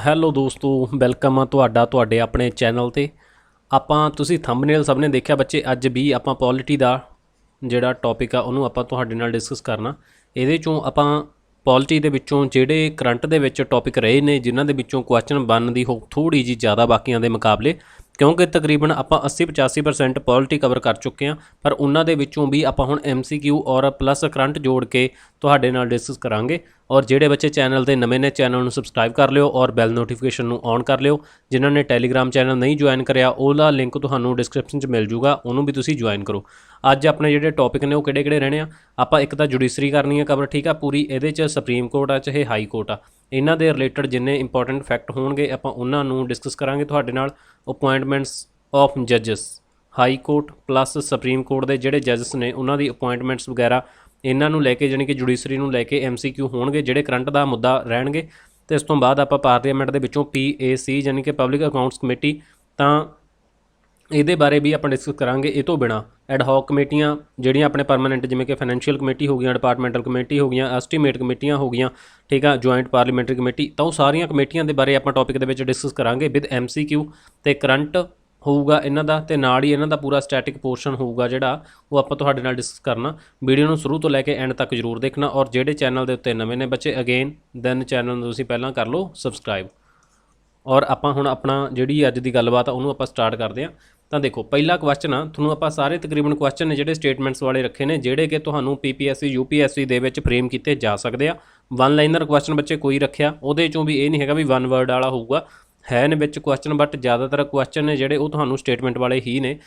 Hello ਦੋਸਤੋ, welcome ਆ ਤੁਹਾਡੇ ਆਪਣੇ ਚੈਨਲ 'ਤੇ। ਆਪਾਂ ਤੁਸੀਂ ਥੰਬਨੇਲ ਸਭ ਨੇ ਦੇਖਿਆ ਬੱਚੇ। ਅੱਜ ਵੀ ਆਪਾਂ ਪੋਲਿਟੀ ਦਾ ਜਿਹੜਾ ਟੌਪਿਕ ਆ ਉਹਨੂੰ ਆਪਾਂ ਤੁਹਾਡੇ ਨਾਲ ਡਿਸਕਸ ਕਰਨਾ। ਇਹਦੇ 'ਚੋਂ ਆਪਾਂ ਪੋਲਿਟੀ ਦੇ ਵਿੱਚੋਂ ਜਿਹੜੇ ਕਰੰਟ ਦੇ ਵਿੱਚ ਟੌਪਿਕ ਰਹੇ ਨੇ, ਜਿਨ੍ਹਾਂ ਦੇ ਵਿੱਚੋਂ ਕੁਐਸਚਨ ਬਣਨ ਦੀ ਹੋ ਥੋੜ੍ਹੀ ਜਿਹੀ ਜ਼ਿਆਦਾ ਬਾਕੀਆਂ ਦੇ ਮੁਕਾਬਲੇ, ਕਿਉਂਕਿ ਤਕਰੀਬਨ ਆਪਾਂ 80-85% ਪੋਲਿਟੀ ਕਵਰ ਕਰ ਚੁੱਕੇ ਹਾਂ। ਪਰ ਉਹਨਾਂ ਦੇ ਵਿੱਚੋਂ ਵੀ ਆਪਾਂ ਹੁਣ MCQ ਔਰ ਪਲੱਸ ਕਰੰਟ ਜੋੜ ਕੇ ਤੁਹਾਡੇ ਨਾਲ ਡਿਸਕਸ ਕਰਾਂਗੇ। ਔਰ ਜਿਹੜੇ ਬੱਚੇ ਚੈਨਲ 'ਤੇ ਨਵੇਂ ਨੇ, ਚੈਨਲ ਨੂੰ ਸਬਸਕ੍ਰਾਈਬ ਕਰ ਲਿਓ ਔਰ ਬੈਲ ਨੋਟੀਫਿਕੇਸ਼ਨ ਨੂੰ ਔਨ ਕਰ ਲਿਓ। ਜਿਨ੍ਹਾਂ ਨੇ ਟੈਲੀਗ੍ਰਾਮ ਚੈਨਲ ਨਹੀਂ ਜੁਆਇਨ ਕਰਿਆ, ਉਹਦਾ ਲਿੰਕ ਤੁਹਾਨੂੰ ਡਿਸਕ੍ਰਿਪਸ਼ਨ 'ਚ ਮਿਲ ਜੂਗਾ, ਉਹਨੂੰ ਵੀ ਤੁਸੀਂ ਜੁਆਇਨ ਕਰੋ। ਅੱਜ ਆਪਣੇ ਜਿਹੜੇ ਟੌਪਿਕ ਨੇ ਉਹ ਕਿਹੜੇ ਰਹਿਣੇ ਆ। ਆਪਾਂ ਇੱਕ ਤਾਂ ਜੁਡੀਸ਼ਰੀ ਕਰਨੀ ਹੈ ਕਵਰ, ਠੀਕ ਆ ਪੂਰੀ। ਇਹਦੇ 'ਚ ਸੁਪਰੀਮ ਕੋਰਟ ਆ ਚਾਹੇ ਹਾਈ ਕੋਰਟ ਆ, ਇਹਨਾਂ ਦੇ ਰਿਲੇਟਡ ਜਿੰਨੇ ਇੰਪੋਰਟੈਂਟ ਫੈਕਟ ਹੋਣਗੇ ਆਪਾਂ ਉਹਨਾਂ ਨੂੰ ਡਿਸਕਸ ਕਰਾਂਗੇ ਤੁਹਾਡੇ ਨਾਲ। ਅਪੁਆਇੰਟਮੈਂਟਸ ਆਫ ਜੱਜਸ, high court plus supreme court ਦੇ ਜਿਹੜੇ ਜੱਜਸ ਨੇ ਉਹਨਾਂ ਦੀ ਅਪੁਆਇੰਟਮੈਂਟਸ ਵਗੈਰਾ, ਇਹਨਾਂ ਨੂੰ ਲੈ ਕੇ ਜਾਣੀ ਕਿ ਜੁਡੀਸ਼ਰੀ ਨੂੰ ਲੈ ਕੇ MCQ ਹੋਣਗੇ ਜਿਹੜੇ ਕਰੰਟ ਦਾ ਮੁੱਦਾ ਰਹਿਣਗੇ। ਅਤੇ ਇਸ ਤੋਂ ਬਾਅਦ ਆਪਾਂ ਪਾਰਲੀਮੈਂਟ ਦੇ ਵਿੱਚੋਂ PAC ਯਾਨੀ ਕਿ ਪਬਲਿਕ ਅਕਾਊਂਟਸ ਕਮੇਟੀ, ਤਾਂ ਇਹਦੇ ਬਾਰੇ ਵੀ ਆਪਾਂ ਡਿਸਕਸ ਕਰਾਂਗੇ। ਇਹ ਤੋਂ ਬਿਨਾਂ ਐਡਹੌਕ ਕਮੇਟੀਆਂ ਜਿਹੜੀਆਂ ਆਪਣੇ ਪਰਮਾਨੈਂਟ, ਜਿਵੇਂ ਕਿ ਫਾਈਨੈਂਸ਼ੀਅਲ ਕਮੇਟੀ ਹੋ ਗਈਆਂ, ਡਿਪਾਰਟਮੈਂਟਲ ਕਮੇਟੀ ਹੋ ਗਈਆਂ, ਐਸਟੀਮੇਟ ਕਮੇਟੀਆਂ ਹੋ ਗਈਆਂ, ਠੀਕ ਆ, ਜੁਆਇੰਟ ਪਾਰਲੀਮੈਂਟਰੀ ਕਮੇਟੀ, ਤਾਂ ਉਹ ਸਾਰੀਆਂ ਕਮੇਟੀਆਂ ਦੇ ਬਾਰੇ ਆਪਾਂ ਟੌਪਿਕ ਦੇ ਵਿੱਚ ਡਿਸਕਸ ਕਰਾਂਗੇ ਵਿਦ MCQ। ਅਤੇ ਕਰੰਟ ਹੋਊਗਾ ਇਹਨਾਂ ਦਾ, ਅਤੇ ਨਾਲ ਹੀ ਇਹਨਾਂ ਦਾ ਪੂਰਾ ਸਟੈਟਿਕ ਪੋਰਸ਼ਨ ਹੋਊਗਾ ਜਿਹੜਾ ਉਹ ਆਪਾਂ ਤੁਹਾਡੇ ਨਾਲ ਡਿਸਕਸ ਕਰਨਾ। ਵੀਡੀਓ ਨੂੰ ਸ਼ੁਰੂ ਤੋਂ ਲੈ ਕੇ ਐਂਡ ਤੱਕ ਜ਼ਰੂਰ ਦੇਖਣਾ। ਔਰ ਜਿਹੜੇ ਚੈਨਲ ਦੇ ਉੱਤੇ ਨਵੇਂ ਨੇ ਬੱਚੇ, ਅਗੇਨ ਦੈਨ ਚੈਨਲ ਨੂੰ ਤੁਸੀਂ ਪਹਿਲਾਂ ਕਰ ਲਓ ਸਬਸਕ੍ਰਾਈਬ। ਔਰ ਆਪਾਂ ਹੁਣ ਆਪਣਾ ਜਿਹੜੀ ਅੱਜ ਦੀ ਗੱਲਬਾਤ ਆ ਉਹਨੂੰ ਆਪਾਂ ਸਟਾਰਟ ਕਰਦੇ ਹਾਂ। ਤਾਂ ਦੇਖੋ, ਪਹਿਲਾ ਕੁਐਸਚਨ ਆ, ਤੁਹਾਨੂੰ ਆਪਾਂ ਸਾਰੇ ਤਕਰੀਬਨ ਕੁਐਸਚਨ ਨੇ ਜਿਹੜੇ ਸਟੇਟਮੈਂਟਸ ਵਾਲੇ ਰੱਖੇ ਨੇ, ਜਿਹੜੇ ਕਿ ਤੁਹਾਨੂੰ PPSC UPSC ਦੇ ਵਿੱਚ ਫਰੇਮ ਕੀਤੇ ਜਾ ਸਕਦੇ ਆ। ਵਨ ਲਾਈਨਰ ਕੁਐਸਚਨ ਬੱਚੇ ਕੋਈ ਰੱਖਿਆ, ਉਹਦੇ 'ਚੋਂ ਵੀ ਇਹ ਨਹੀਂ ਹੈਗਾ ਵੀ ਵਨ ਵਰਡ ਵਾਲਾ ਹੋਊਗਾ, ਹੈ ਨੇ ਵਿੱਚ ਕੁਐਸਚਨ, ਬਟ ਜ਼ਿਆਦਾਤਰ ਕੁਐਸਚਨ ਨੇ ਜਿਹੜੇ ਉਹ ਤੁਹਾਨੂੰ ਸਟੇਟਮੈਂਟ ਵਾਲੇ ਹੀ ਨੇ।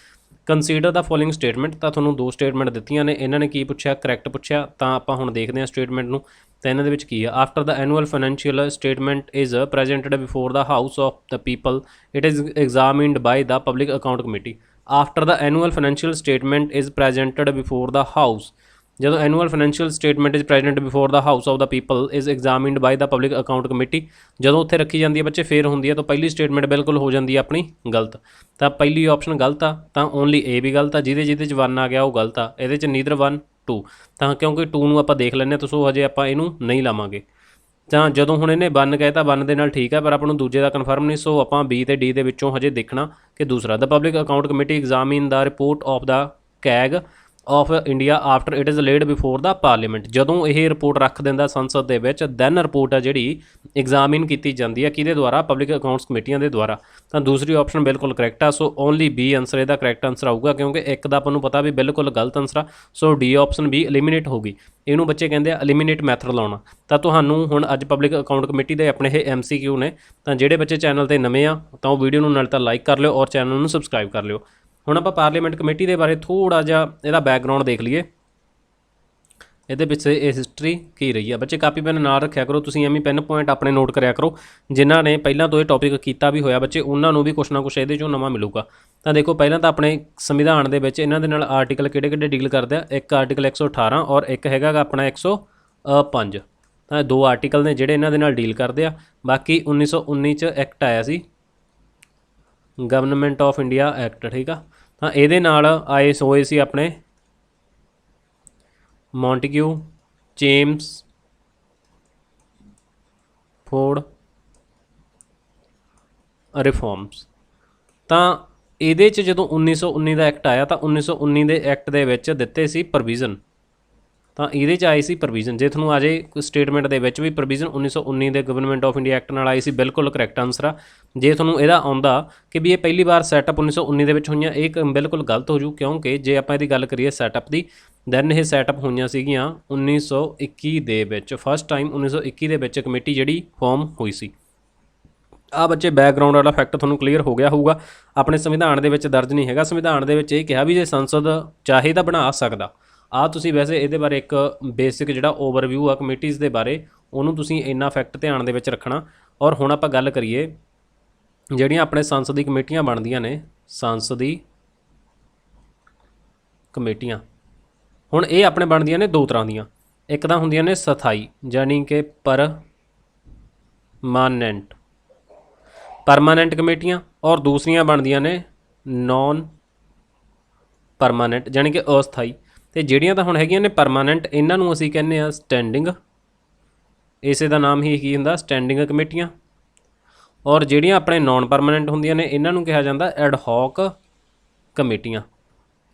ਕੰਸੀਡਰ ਦਾ ਫੋਲੋਇੰਗ ਸਟੇਟਮੈਂਟ, ਤਾਂ ਤੁਹਾਨੂੰ ਦੋ ਸਟੇਟਮੈਂਟ ਦਿੱਤੀਆਂ ਨੇ। ਇਹਨਾਂ ਨੇ ਕੀ ਪੁੱਛਿਆ? ਕਰੈਕਟ ਪੁੱਛਿਆ। ਤਾਂ ਆਪਾਂ ਹੁਣ ਦੇਖਦੇ ਹਾਂ ਸਟੇਟਮੈਂਟ ਨੂੰ, ਤਾਂ ਇਹਨਾਂ ਦੇ ਵਿੱਚ ਕੀ ਆ। After the annual financial statement is presented before the house of the people, it is examined by the public account committee. After the annual financial statement is presented before the house, ਜਦੋਂ annual financial statement is present before the house of the people is examined by the public account committee, ਜਦੋਂ ਉੱਥੇ ਰੱਖੀ ਜਾਂਦੀ ਹੈ ਬੱਚੇ ਫੇਰ ਹੁੰਦੀ ਹੈ, ਤਾਂ ਪਹਿਲੀ ਸਟੇਟਮੈਂਟ ਬਿਲਕੁਲ ਹੋ ਜਾਂਦੀ ਹੈ ਆਪਣੀ ਗਲਤ। ਤਾਂ ਪਹਿਲੀ ਆਪਸ਼ਨ ਗਲਤ ਆ, ਤਾਂ ਓਨਲੀ A ਵੀ ਗਲਤ ਆ। ਜਿਹਦੇ 'ਚ 1 ਆ ਗਿਆ ਉਹ ਗਲਤ ਆ। ਇਹਦੇ 'ਚ ਨੀਦਰ 1 2, ਤਾਂ ਕਿਉਂਕਿ 2 ਨੂੰ ਆਪਾਂ ਦੇਖ ਲੈਂਦੇ ਹਾਂ, ਤਾਂ ਸੋ ਹਜੇ ਆਪਾਂ ਇਹਨੂੰ ਨਹੀਂ ਲਾਵਾਂਗੇ। ਤਾਂ ਜਦੋਂ ਹੁਣ ਇਹਨੇ 1 ਕਹਿਤਾ, 1 ਦੇ ਨਾਲ ਠੀਕ ਹੈ, ਪਰ ਆਪਾਂ ਨੂੰ ਦੂਜੇ ਦਾ ਕਨਫਰਮ ਨਹੀਂ, ਸੋ ਆਪਾਂ B ਤੇ D ਦੇ ਵਿੱਚੋਂ ਹਜੇ ਦੇਖਣਾ ਕਿ ਦੂਸਰਾ। ਦ public account committee examine the report of the CAG of India after it is laid before the parliament, ਜਦੋਂ ਇਹ ਰਿਪੋਰਟ ਰੱਖ ਦਿੰਦਾ ਸੰਸਦ ਦੇ ਵਿੱਚ, ਦੈਨ ਰਿਪੋਰਟ ਆ ਜਿਹੜੀ ਐਗਜ਼ਾਮਿਨ ਕੀਤੀ ਜਾਂਦੀ ਹੈ ਕਿਹਦੇ ਦੁਆਰਾ? ਪਬਲਿਕ ਅਕਾਊਂਟਸ ਕਮੇਟੀਆਂ ਦੇ ਦੁਆਰਾ। ਤਾਂ ਦੂਸਰੀ ਆਪਸ਼ਨ ਬਿਲਕੁਲ ਕਰੈਕਟ ਆ, ਸੋ ਓਨਲੀ B ਆਨਸਰ ਇਹਦਾ ਕਰੈਕਟ ਆਨਸਰ ਆਊਗਾ, ਕਿਉਂਕਿ ਇੱਕ ਦਾ ਆਪਾਂ ਨੂੰ ਪਤਾ ਵੀ ਬਿਲਕੁਲ ਗਲਤ ਆਨਸਰ ਆ, ਸੋ D ਆਪਸ਼ਨ ਵੀ ਐਲੀਮੀਨੇਟ ਹੋ ਗਈ। ਇਹਨੂੰ ਬੱਚੇ ਕਹਿੰਦੇ ਆ ਐਲੀਮੀਨੇਟ ਮੈਥਡ ਲਾਉਣਾ। ਤਾਂ ਤੁਹਾਨੂੰ ਹੁਣ ਅੱਜ ਪਬਲਿਕ ਅਕਾਊਂਟ ਕਮੇਟੀ ਦੇ ਆਪਣੇ ਇਹ MCQ ਨੇ। ਤਾਂ ਜਿਹੜੇ ਬੱਚੇ ਚੈਨਲ 'ਤੇ ਨਵੇਂ ਆ ਤਾਂ ਉਹ ਵੀਡੀਓ ਨੂੰ ਨਾਲ ਤਾਂ ਲਾਈਕ ਕਰ ਲਿਓ ਔਰ ਚੈਨਲ ਨੂੰ ਸਬਸਕ੍ਰਾਈਬ ਕਰ ਲਿਓ। ਹੁਣ ਆਪਾਂ ਪਾਰਲੀਮੈਂਟ ਕਮੇਟੀ ਦੇ ਬਾਰੇ ਥੋੜ੍ਹਾ ਜਿਹਾ ਇਹਦਾ ਬੈਕਗਰਾਊਂਡ ਦੇਖ ਲਈਏ। ਇਹਦੇ ਪਿੱਛੇ ਇਹ ਹਿਸਟਰੀ ਕੀ ਰਹੀ ਆ। ਬੱਚੇ ਕਾਪੀ ਪੈਨ ਨਾਲ ਰੱਖਿਆ ਕਰੋ, ਤੁਸੀਂ ਐਵੇਂ ਪੈਨ ਪੁਆਇੰਟ ਆਪਣੇ ਨੋਟ ਕਰਿਆ ਕਰੋ। ਜਿਨ੍ਹਾਂ ਨੇ ਪਹਿਲਾਂ ਤੋਂ ਇਹ ਟੌਪਿਕ ਕੀਤਾ ਵੀ ਹੋਇਆ ਬੱਚੇ, ਉਹਨਾਂ ਨੂੰ ਵੀ ਕੁਛ ਨਾ ਕੁਛ ਇਹਦੇ 'ਚੋਂ ਨਵਾਂ ਮਿਲੂਗਾ। ਤਾਂ ਦੇਖੋ, ਪਹਿਲਾਂ ਤਾਂ ਆਪਣੇ ਸੰਵਿਧਾਨ ਦੇ ਵਿੱਚ ਇਹਨਾਂ ਦੇ ਨਾਲ ਆਰਟੀਕਲ ਕਿਹੜੇ ਡੀਲ ਕਰਦੇ ਆ। ਇੱਕ ਆਰਟੀਕਲ 118 ਔਰ ਇੱਕ ਹੈਗਾ ਆਪਣਾ 105। ਤਾਂ 2 ਆਰਟੀਕਲ ਨੇ ਜਿਹੜੇ ਇਹਨਾਂ ਦੇ ਨਾਲ ਡੀਲ ਕਰਦੇ ਆ। ਬਾਕੀ 1919 'ਚ ਐਕਟ ਆਇਆ ਸੀ, ਗਵਰਨਮੈਂਟ ਆਫ ਇੰਡੀਆ ਐਕਟ, ਠੀਕ ਆ। ਤਾਂ ਇਹਦੇ ਨਾਲ ਹੋਏ ਸੀ ਆਪਣੇ ਮੌਂਟੇਗਿਊ, ਜੇਮਸ, ਫੋਰਡ ਰਿਫੋਰਮਸ। ਤਾਂ ਇਹਦੇ 'ਚ ਜਦੋਂ 1919 ਦਾ ਐਕਟ ਆਇਆ, ਤਾਂ 1919 ਦੇ ਐਕਟ ਦੇ ਵਿੱਚ ਦਿੱਤੇ ਸੀ ਪ੍ਰੋਵੀਜ਼ਨ। ਤਾਂ ਇਹਦੇ 'ਚ ਆਈ ਸੀ ਪ੍ਰੋਵੀਜ਼ਨ। ਜੇ ਤੁਹਾਨੂੰ ਆ ਜਾਏ ਸਟੇਟਮੈਂਟ ਦੇ ਵਿੱਚ ਵੀ ਪ੍ਰੋਵੀਜ਼ਨ 1919 ਦੇ ਗਵਰਨਮੈਂਟ ਆਫ ਇੰਡੀਆ ਐਕਟ ਨਾਲ ਆਈ ਸੀ, ਬਿਲਕੁਲ ਕਰੈਕਟ ਆਨਸਰ ਆ। ਜੇ ਤੁਹਾਨੂੰ ਇਹਦਾ ਆਉਂਦਾ ਕਿ ਵੀ ਇਹ ਪਹਿਲੀ ਵਾਰ ਸੈਟਅਪ 1919 ਦੇ ਵਿੱਚ ਹੋਈਆਂ, ਇਹ ਬਿਲਕੁਲ ਗਲਤ ਹੋ ਜੂ, ਕਿਉਂਕਿ ਜੇ ਆਪਾਂ ਇਹਦੀ ਗੱਲ ਕਰੀਏ ਸੈਟਅਪ ਦੀ, ਦੈਨ ਇਹ ਸੈਟਅਪ ਹੋਈਆਂ ਸੀਗੀਆਂ 1921 ਦੇ ਵਿੱਚ। ਫਸਟ ਟਾਈਮ 1921 ਦੇ ਵਿੱਚ ਕਮੇਟੀ ਜਿਹੜੀ ਫਾਰਮ ਹੋਈ ਸੀ। ਆ ਬੱਚੇ ਬੈਕਗਰਾਊਂਡ ਵਾਲਾ ਫੈਕਟ ਤੁਹਾਨੂੰ ਕਲੀਅਰ ਹੋ ਗਿਆ ਹੋਊਗਾ। ਆਪਣੇ ਸੰਵਿਧਾਨ ਦੇ ਵਿੱਚ ਦਰਜ ਨਹੀਂ ਹੈਗਾ। ਸੰਵਿਧਾਨ ਦੇ ਵਿੱਚ ਇਹ ਕਿਹਾ ਵੀ ਜੇ ਸੰਸਦ ਚਾਹੇ ਤਾਂ ਬਣਾ ਸਕਦਾ। ਤੁਸੀਂ ਵੈਸੇ ਇਹਦੇ ਬਾਰੇ ਇੱਕ ਬੇਸਿਕ ਜਿਹੜਾ ਓਵਰਵਿਊ ਆ ਕਮੇਟੀਜ਼ ਦੇ ਬਾਰੇ, ਉਹਨੂੰ ਤੁਸੀਂ ਇੰਨਾ ਫੈਕਟ ਧਿਆਨ ਦੇ ਵਿੱਚ ਰੱਖਣਾ। ਔਰ ਹੁਣ ਆਪਾਂ ਗੱਲ ਕਰੀਏ ਜਿਹੜੀਆਂ ਆਪਣੇ ਸੰਸਦੀ ਕਮੇਟੀਆਂ ਬਣਦੀਆਂ ਨੇ, ਸੰਸਦੀ ਕਮੇਟੀਆਂ, ਹੁਣ ਇਹ ਆਪਣੇ ਬਣਦੀਆਂ ਨੇ 2 ਤਰ੍ਹਾਂ ਦੀਆਂ। ਇੱਕ ਤਾਂ ਹੁੰਦੀਆਂ ਨੇ ਸਥਾਈ, ਯਾਨੀ ਕਿ ਪਰਮਾਨੈਂਟ ਕਮੇਟੀਆਂ, ਔਰ ਦੂਸਰੀਆਂ ਬਣਦੀਆਂ ਨੇ ਨੌਨ ਪਰਮਾਨੈਂਟ, ਯਾਨੀ ਕਿ ਅਸਥਾਈ। ਅਤੇ ਜਿਹੜੀਆਂ ਤਾਂ ਹੁਣ ਹੈਗੀਆਂ ਨੇ ਪਰਮਾਨੈਂਟ, ਇਹਨਾਂ ਨੂੰ ਅਸੀਂ ਕਹਿੰਦੇ ਹਾਂ ਸਟੈਂਡਿੰਗ, ਇਸੇ ਦਾ ਨਾਮ ਹੀ ਕੀ ਹੁੰਦਾ, ਸਟੈਂਡਿੰਗ ਕਮੇਟੀਆਂ। ਔਰ ਜਿਹੜੀਆਂ ਆਪਣੇ ਨੌਨ ਪਰਮਾਨੈਂਟ ਹੁੰਦੀਆਂ ਨੇ ਇਹਨਾਂ ਨੂੰ ਕਿਹਾ ਜਾਂਦਾ ਐਡ ਹੌਕ ਕਮੇਟੀਆਂ।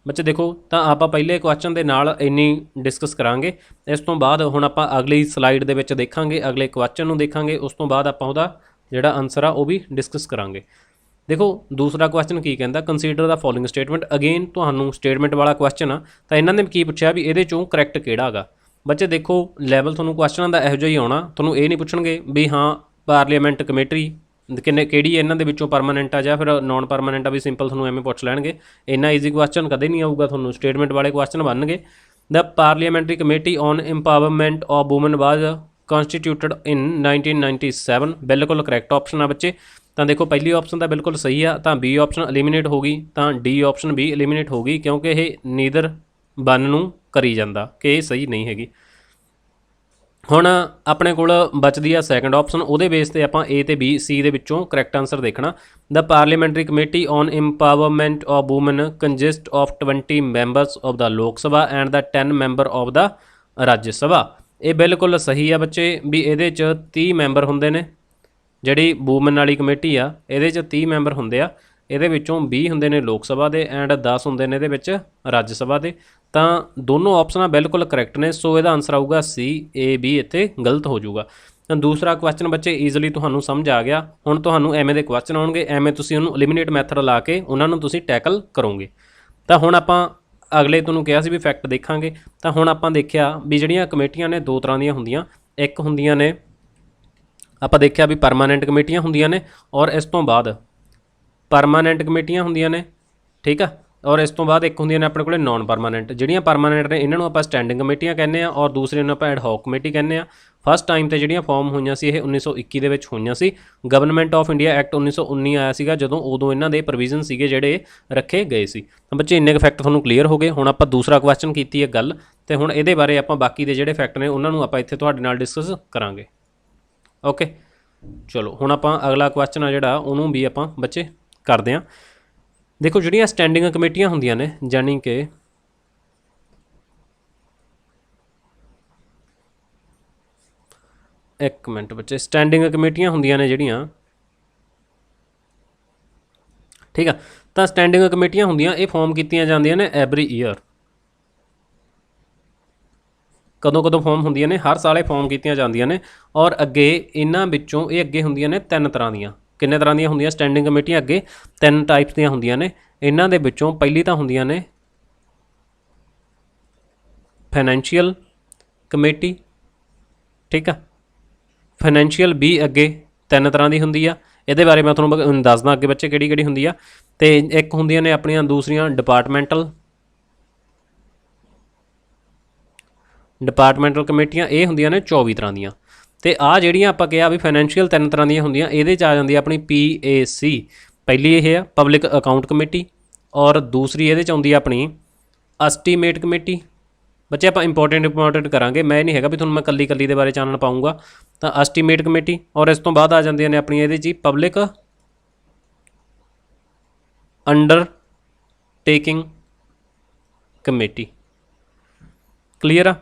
ਬੱਚੇ ਦੇਖੋ ਤਾਂ ਆਪਾਂ ਪਹਿਲੇ ਕੁਐਸਚਨ ਦੇ ਨਾਲ ਇੰਨੀ ਡਿਸਕਸ ਕਰਾਂਗੇ। ਇਸ ਤੋਂ ਬਾਅਦ ਹੁਣ ਆਪਾਂ ਅਗਲੀ ਸਲਾਈਡ ਦੇ ਵਿੱਚ ਦੇਖਾਂਗੇ, ਅਗਲੇ ਕੁਐਸਚਨ ਨੂੰ ਦੇਖਾਂਗੇ, ਉਸ ਤੋਂ ਬਾਅਦ ਆਪਾਂ ਉਹਦਾ ਜਿਹੜਾ ਆਨਸਰ ਆ ਉਹ ਵੀ ਡਿਸਕਸ ਕਰਾਂਗੇ। ਦੇਖੋ ਦੂਸਰਾ ਕੁਐਸਚਨ ਕੀ ਕਹਿੰਦਾ, consider the following statement. Again ਤੁਹਾਨੂੰ ਸਟੇਟਮੈਂਟ ਵਾਲਾ ਕੁਐਸਚਨ ਆ, ਤਾਂ ਇਹਨਾਂ ਨੇ ਕੀ ਪੁੱਛਿਆ ਵੀ ਇਹਦੇ ਚੋਂ ਕਰੈਕਟ ਕਿਹੜਾ ਹੈਗਾ। ਬੱਚੇ ਦੇਖੋ ਲੈਵਲ ਤੁਹਾਨੂੰ ਕੁਐਸਚਨਾਂ ਦਾ ਇਹੋ ਜਿਹਾ ਹੀ ਆਉਣਾ, ਤੁਹਾਨੂੰ ਇਹ ਨਹੀਂ ਪੁੱਛਣਗੇ ਵੀ ਹਾਂ ਪਾਰਲੀਮੈਂਟ ਕਮੇਟੀ ਕਿਹੜੀ ਇਹਨਾਂ ਦੇ ਵਿੱਚੋਂ ਪਰਮਾਨੈਂਟ ਆ ਜਾਂ ਫਿਰ ਨੌਨ ਪਰਮਾਨੈਂਟ ਆ, ਵੀ ਸਿੰਪਲ ਤੁਹਾਨੂੰ ਐਵੇਂ ਪੁੱਛ ਲੈਣਗੇ। ਇੰਨਾ ਈਜ਼ੀ ਕੁਐਸਚਨ ਕਦੇ ਨਹੀਂ ਆਊਗਾ ਤੁਹਾਨੂੰ, ਸਟੇਟਮੈਂਟ ਵਾਲੇ ਕੁਐਸਚਨ ਬਣਨਗੇ। The parliamentary committee on empowerment of women was constituted in 1997। ਬਿਲਕੁਲ ਕਰੈਕਟ ਆਪਸ਼ਨ ਆ ਬੱਚੇ। ਤਾਂ ਦੇਖੋ ਪਹਿਲੀ ਆਪਸ਼ਨ ਤਾਂ ਬਿਲਕੁਲ ਸਹੀ ਆ, ਤਾਂ ਬੀ ਆਪਸ਼ਨ ਐਲੀਮੀਨੇਟ ਹੋ ਗਈ, ਤਾਂ ਡੀ ਆਪਸ਼ਨ ਵੀ ਐਲੀਮੀਨੇਟ ਹੋ ਗਈ ਕਿਉਂਕਿ ਇਹ ਨੀਦਰ ਵਨ ਨੂੰ ਕਰੀ ਜਾਂਦਾ ਕਿ ਇਹ ਸਹੀ ਨਹੀਂ ਹੈਗੀ। ਹੁਣ ਆਪਣੇ ਕੋਲ ਬਚਦੀ ਆ ਸੈਕੰਡ ਆਪਸ਼ਨ, ਉਹਦੇ ਬੇਸ ਤੇ ਆਪਾਂ ਏ ਤੇ ਬੀ ਸੀ ਦੇ ਵਿੱਚੋਂ ਕਰੈਕਟ ਆਨਸਰ ਦੇਖਣਾ। The parliamentary committee on empowerment of women consist of 20 members of the Lok Sabha and the 10 member of the Raj Sabha. ਇਹ ਬਿਲਕੁਲ ਸਹੀ ਆ ਬੱਚੇ ਵੀ ਇਹਦੇ 'ਚ 30 ਮੈਂਬਰ ਹੁੰਦੇ ਨੇ। ਜਿਹੜੀ ਵੂਮਨ ਵਾਲੀ ਕਮੇਟੀ ਆ ਇਹਦੇ 'ਚ 30 ਮੈਂਬਰ ਹੁੰਦੇ ਆ, ਇਹਦੇ ਵਿੱਚੋਂ 20 ਹੁੰਦੇ ਨੇ ਲੋਕ ਸਭਾ ਦੇ ਐਂਡ 10 ਹੁੰਦੇ ਨੇ ਇਹਦੇ ਵਿੱਚ ਰਾਜ ਸਭਾ ਦੇ। ਤਾਂ ਦੋਨੋਂ ਆਪਸ਼ਨਾਂ ਬਿਲਕੁਲ ਕਰੈਕਟ ਨੇ, ਸੋ ਇਹਦਾ ਆਨਸਰ ਆਊਗਾ ਸੀ। ਏ ਬੀ ਇੱਥੇ ਗਲਤ ਹੋ ਜਾਊਗਾ। ਤਾਂ ਦੂਸਰਾ ਕੁਐਸਚਨ ਬੱਚੇ ਈਜ਼ੀਲੀ ਤੁਹਾਨੂੰ ਸਮਝ ਆ ਗਿਆ। ਹੁਣ ਤੁਹਾਨੂੰ ਐਵੇਂ ਦੇ ਕੁਐਸਚਨ ਆਉਣਗੇ, ਐਵੇਂ ਤੁਸੀਂ ਉਹਨੂੰ ਐਲੀਮੀਨੇਟ ਮੈਥਡ ਲਾ ਕੇ ਉਹਨਾਂ ਨੂੰ ਤੁਸੀਂ ਟੈਕਲ ਕਰੋਗੇ। ਤਾਂ ਹੁਣ ਆਪਾਂ ਅਗਲੇ ਤੁਹਾਨੂੰ ਕਿਹਾ ਸੀ ਵੀ ਫੈਕਟ ਦੇਖਾਂਗੇ। ਤਾਂ ਹੁਣ ਆਪਾਂ ਦੇਖਿਆ ਵੀ ਜਿਹੜੀਆਂ ਕਮੇਟੀਆਂ ਨੇ ਦੋ ਤਰ੍ਹਾਂ ਦੀਆਂ ਹੁੰਦੀਆਂ, ਇੱਕ ਹੁੰਦੀਆਂ ਨੇ ਆਪਾਂ ਦੇਖਿਆ ਵੀ ਪਰਮਾਨੈਂਟ ਕਮੇਟੀਆਂ ਹੁੰਦੀਆਂ ਨੇ, ਔਰ ਇਸ ਤੋਂ ਬਾਅਦ ਪਰਮਾਨੈਂਟ ਕਮੇਟੀਆਂ ਹੁੰਦੀਆਂ ਨੇ, ਠੀਕ ਆ। ਔਰ ਇਸ ਤੋਂ ਬਾਅਦ ਇੱਕ ਹੁੰਦੀਆਂ ਨੇ ਆਪਣੇ ਕੋਲੇ ਨੌਨ ਪਰਮਾਨੈਂਟ। ਜਿਹੜੀਆਂ ਪਰਮਾਨੈਂਟ ਨੇ ਇਹਨਾਂ ਨੂੰ ਆਪਾਂ ਸਟੈਂਡਿੰਗ ਕਮੇਟੀਆਂ ਕਹਿੰਦੇ ਆ, ਔਰ ਦੂਸਰੀਆਂ ਨੂੰ ਆਪਾਂ ਐਡ ਹੌਕ ਕਮੇਟੀ ਕਹਿੰਦੇ ਆ। ਫਸਟ ਟਾਈਮ ਤੇ ਜਿਹੜੀਆਂ ਫਾਰਮ ਹੋਈਆਂ ਸੀ ਇਹ 1921 ਦੇ ਵਿੱਚ ਹੋਈਆਂ ਸੀ। ਗਵਰਨਮੈਂਟ ਆਫ ਇੰਡੀਆ ਐਕਟ 1919 ਆਇਆ ਸੀਗਾ ਜਦੋਂ, ਉਦੋਂ ਇਹਨਾਂ ਦੇ ਪ੍ਰੋਵੀਜ਼ਨ ਸੀਗੇ ਜਿਹੜੇ ਰੱਖੇ ਗਏ ਸੀ। ਤਾਂ ਬੱਚੇ ਇੰਨੇ ਕੁ ਫੈਕਟ ਤੁਹਾਨੂੰ ਕਲੀਅਰ ਹੋ ਗਏ। ਹੁਣ ਆਪਾਂ ਦੂਸਰਾ ਕੁਐਸਚਨ ਕੀਤੀ ਹੈ ਗੱਲ, ਤੇ ਹੁਣ ਇਹਦੇ ਬਾਰੇ ਆਪਾਂ ਬਾਕੀ ਦੇ ਜਿਹੜੇ ਫੈਕਟ ਨੇ ਉਹਨਾਂ ਨੂੰ ਆਪਾਂ ਇੱਥੇ ਤੁਹਾਡੇ ਨਾਲ ਡਿਸਕਸ ਕਰਾਂਗੇ। ਓਕੇ ਚਲੋ ਹੁਣ ਆਪਾਂ ਅਗਲਾ ਕੁਐਸਚਨ ਆ ਜਿਹੜਾ ਉਹਨੂੰ ਵੀ ਆਪਾਂ ਬੱਚੇ ਕਰਦੇ ਹਾਂ। ਦੇਖੋ ਜਿਹੜੀਆਂ ਸਟੈਂਡਿੰਗ ਕਮੇਟੀਆਂ ਹੁੰਦੀਆਂ ਨੇ, ਜਾਨੀ ਕਿ ਇੱਕ ਮਿੰਟ ਬੱਚੇ, ਸਟੈਂਡਿੰਗ ਕਮੇਟੀਆਂ ਹੁੰਦੀਆਂ ਨੇ ਜਿਹੜੀਆਂ, ਠੀਕ ਆ। ਤਾਂ ਸਟੈਂਡਿੰਗ ਕਮੇਟੀਆਂ ਹੁੰਦੀਆਂ ਇਹ ਫਾਰਮ ਕੀਤੀਆਂ ਜਾਂਦੀਆਂ ਨੇ ਐਵਰੀ ਈਅਰ। ਕਦੋਂ ਕਦੋਂ ਫਾਰਮ ਹੁੰਦੀਆਂ ਨੇ? ਹਰ ਸਾਲ ਇਹ ਫਾਰਮ ਕੀਤੀਆਂ ਜਾਂਦੀਆਂ ਨੇ। ਔਰ ਅੱਗੇ ਇਹਨਾਂ ਵਿੱਚੋਂ ਇਹ ਅੱਗੇ ਹੁੰਦੀਆਂ ਨੇ 3 ਤਰ੍ਹਾਂ ਦੀਆਂ। ਕਿੰਨੇ ਤਰ੍ਹਾਂ ਦੀਆਂ ਹੁੰਦੀਆਂ ਸਟੈਂਡਿੰਗ ਕਮੇਟੀਆਂ? ਅੱਗੇ 3 ਟਾਈਪਸ ਦੀਆਂ ਹੁੰਦੀਆਂ ਨੇ। ਇਹਨਾਂ ਦੇ ਵਿੱਚੋਂ ਪਹਿਲੀ ਤਾਂ ਹੁੰਦੀਆਂ ਨੇ ਫਾਈਨੈਂਸ਼ੀਅਲ ਕਮੇਟੀ, ਠੀਕ ਆ। ਫਾਈਨੈਂਸ਼ੀਅਲ ਵੀ ਅੱਗੇ 3 ਤਰ੍ਹਾਂ ਦੀ ਹੁੰਦੀ ਆ। ਇਹਦੇ ਬਾਰੇ ਮੈਂ ਤੁਹਾਨੂੰ ਦੱਸਦਾ ਅੱਗੇ ਬੱਚੇ ਕਿਹੜੀ ਕਿਹੜੀ ਹੁੰਦੀ ਆ। ਤੇ ਇੱਕ ਹੁੰਦੀਆਂ ਨੇ ਆਪਣੀਆਂ ਦੂਸਰੀਆਂ ਡਿਪਾਰਟਮੈਂਟਲ ਕਮੇਟੀਆਂ, ਇਹ ਹੁੰਦੀਆਂ ਨੇ 24 ਤਰ੍ਹਾਂ ਦੀਆਂ। ਤੇ ਆਹ ਜਿਹੜੀਆਂ ਆਪਾਂ ਕਿਹਾ ਵੀ ਫਾਈਨੈਂਸ਼ੀਅਲ 3 ਤਰ੍ਹਾਂ ਦੀਆਂ ਹੁੰਦੀਆਂ, ਇਹਦੇ 'ਚ ਆ ਜਾਂਦੀ ਆਪਣੀ PAC। ਪਹਿਲੀ ਇਹ ਆ ਪਬਲਿਕ ਅਕਾਊਂਟ ਕਮੇਟੀ, ਔਰ ਦੂਸਰੀ ਇਹਦੇ 'ਚ ਆਉਂਦੀ ਆ ਆਪਣੀ ਐਸਟੀਮੇਟ ਕਮੇਟੀ। ਬੱਚੇ ਆਪਾਂ ਇੰਪੋਰਟੈਂਟ ਕਰਾਂਗੇ, ਮੈਂ ਇਹ ਨਹੀਂ ਹੈਗਾ ਵੀ ਤੁਹਾਨੂੰ ਮੈਂ ਕੱਲੀ ਦੇ ਬਾਰੇ ਚਾਨਣ ਪਾਊਂਗਾ। ਤਾਂ ਐਸਟੀਮੇਟ ਕਮੇਟੀ, ਔਰ ਇਸ ਤੋਂ ਬਾਅਦ ਆ ਜਾਂਦੀਆਂ ਨੇ ਆਪਣੀਆਂ ਇਹਦੇ 'ਚ ਹੀ ਪਬਲਿਕ ਅੰਡਰਟੇਕਿੰਗ ਕਮੇਟੀ। ਕਲੀਅਰ ਆ?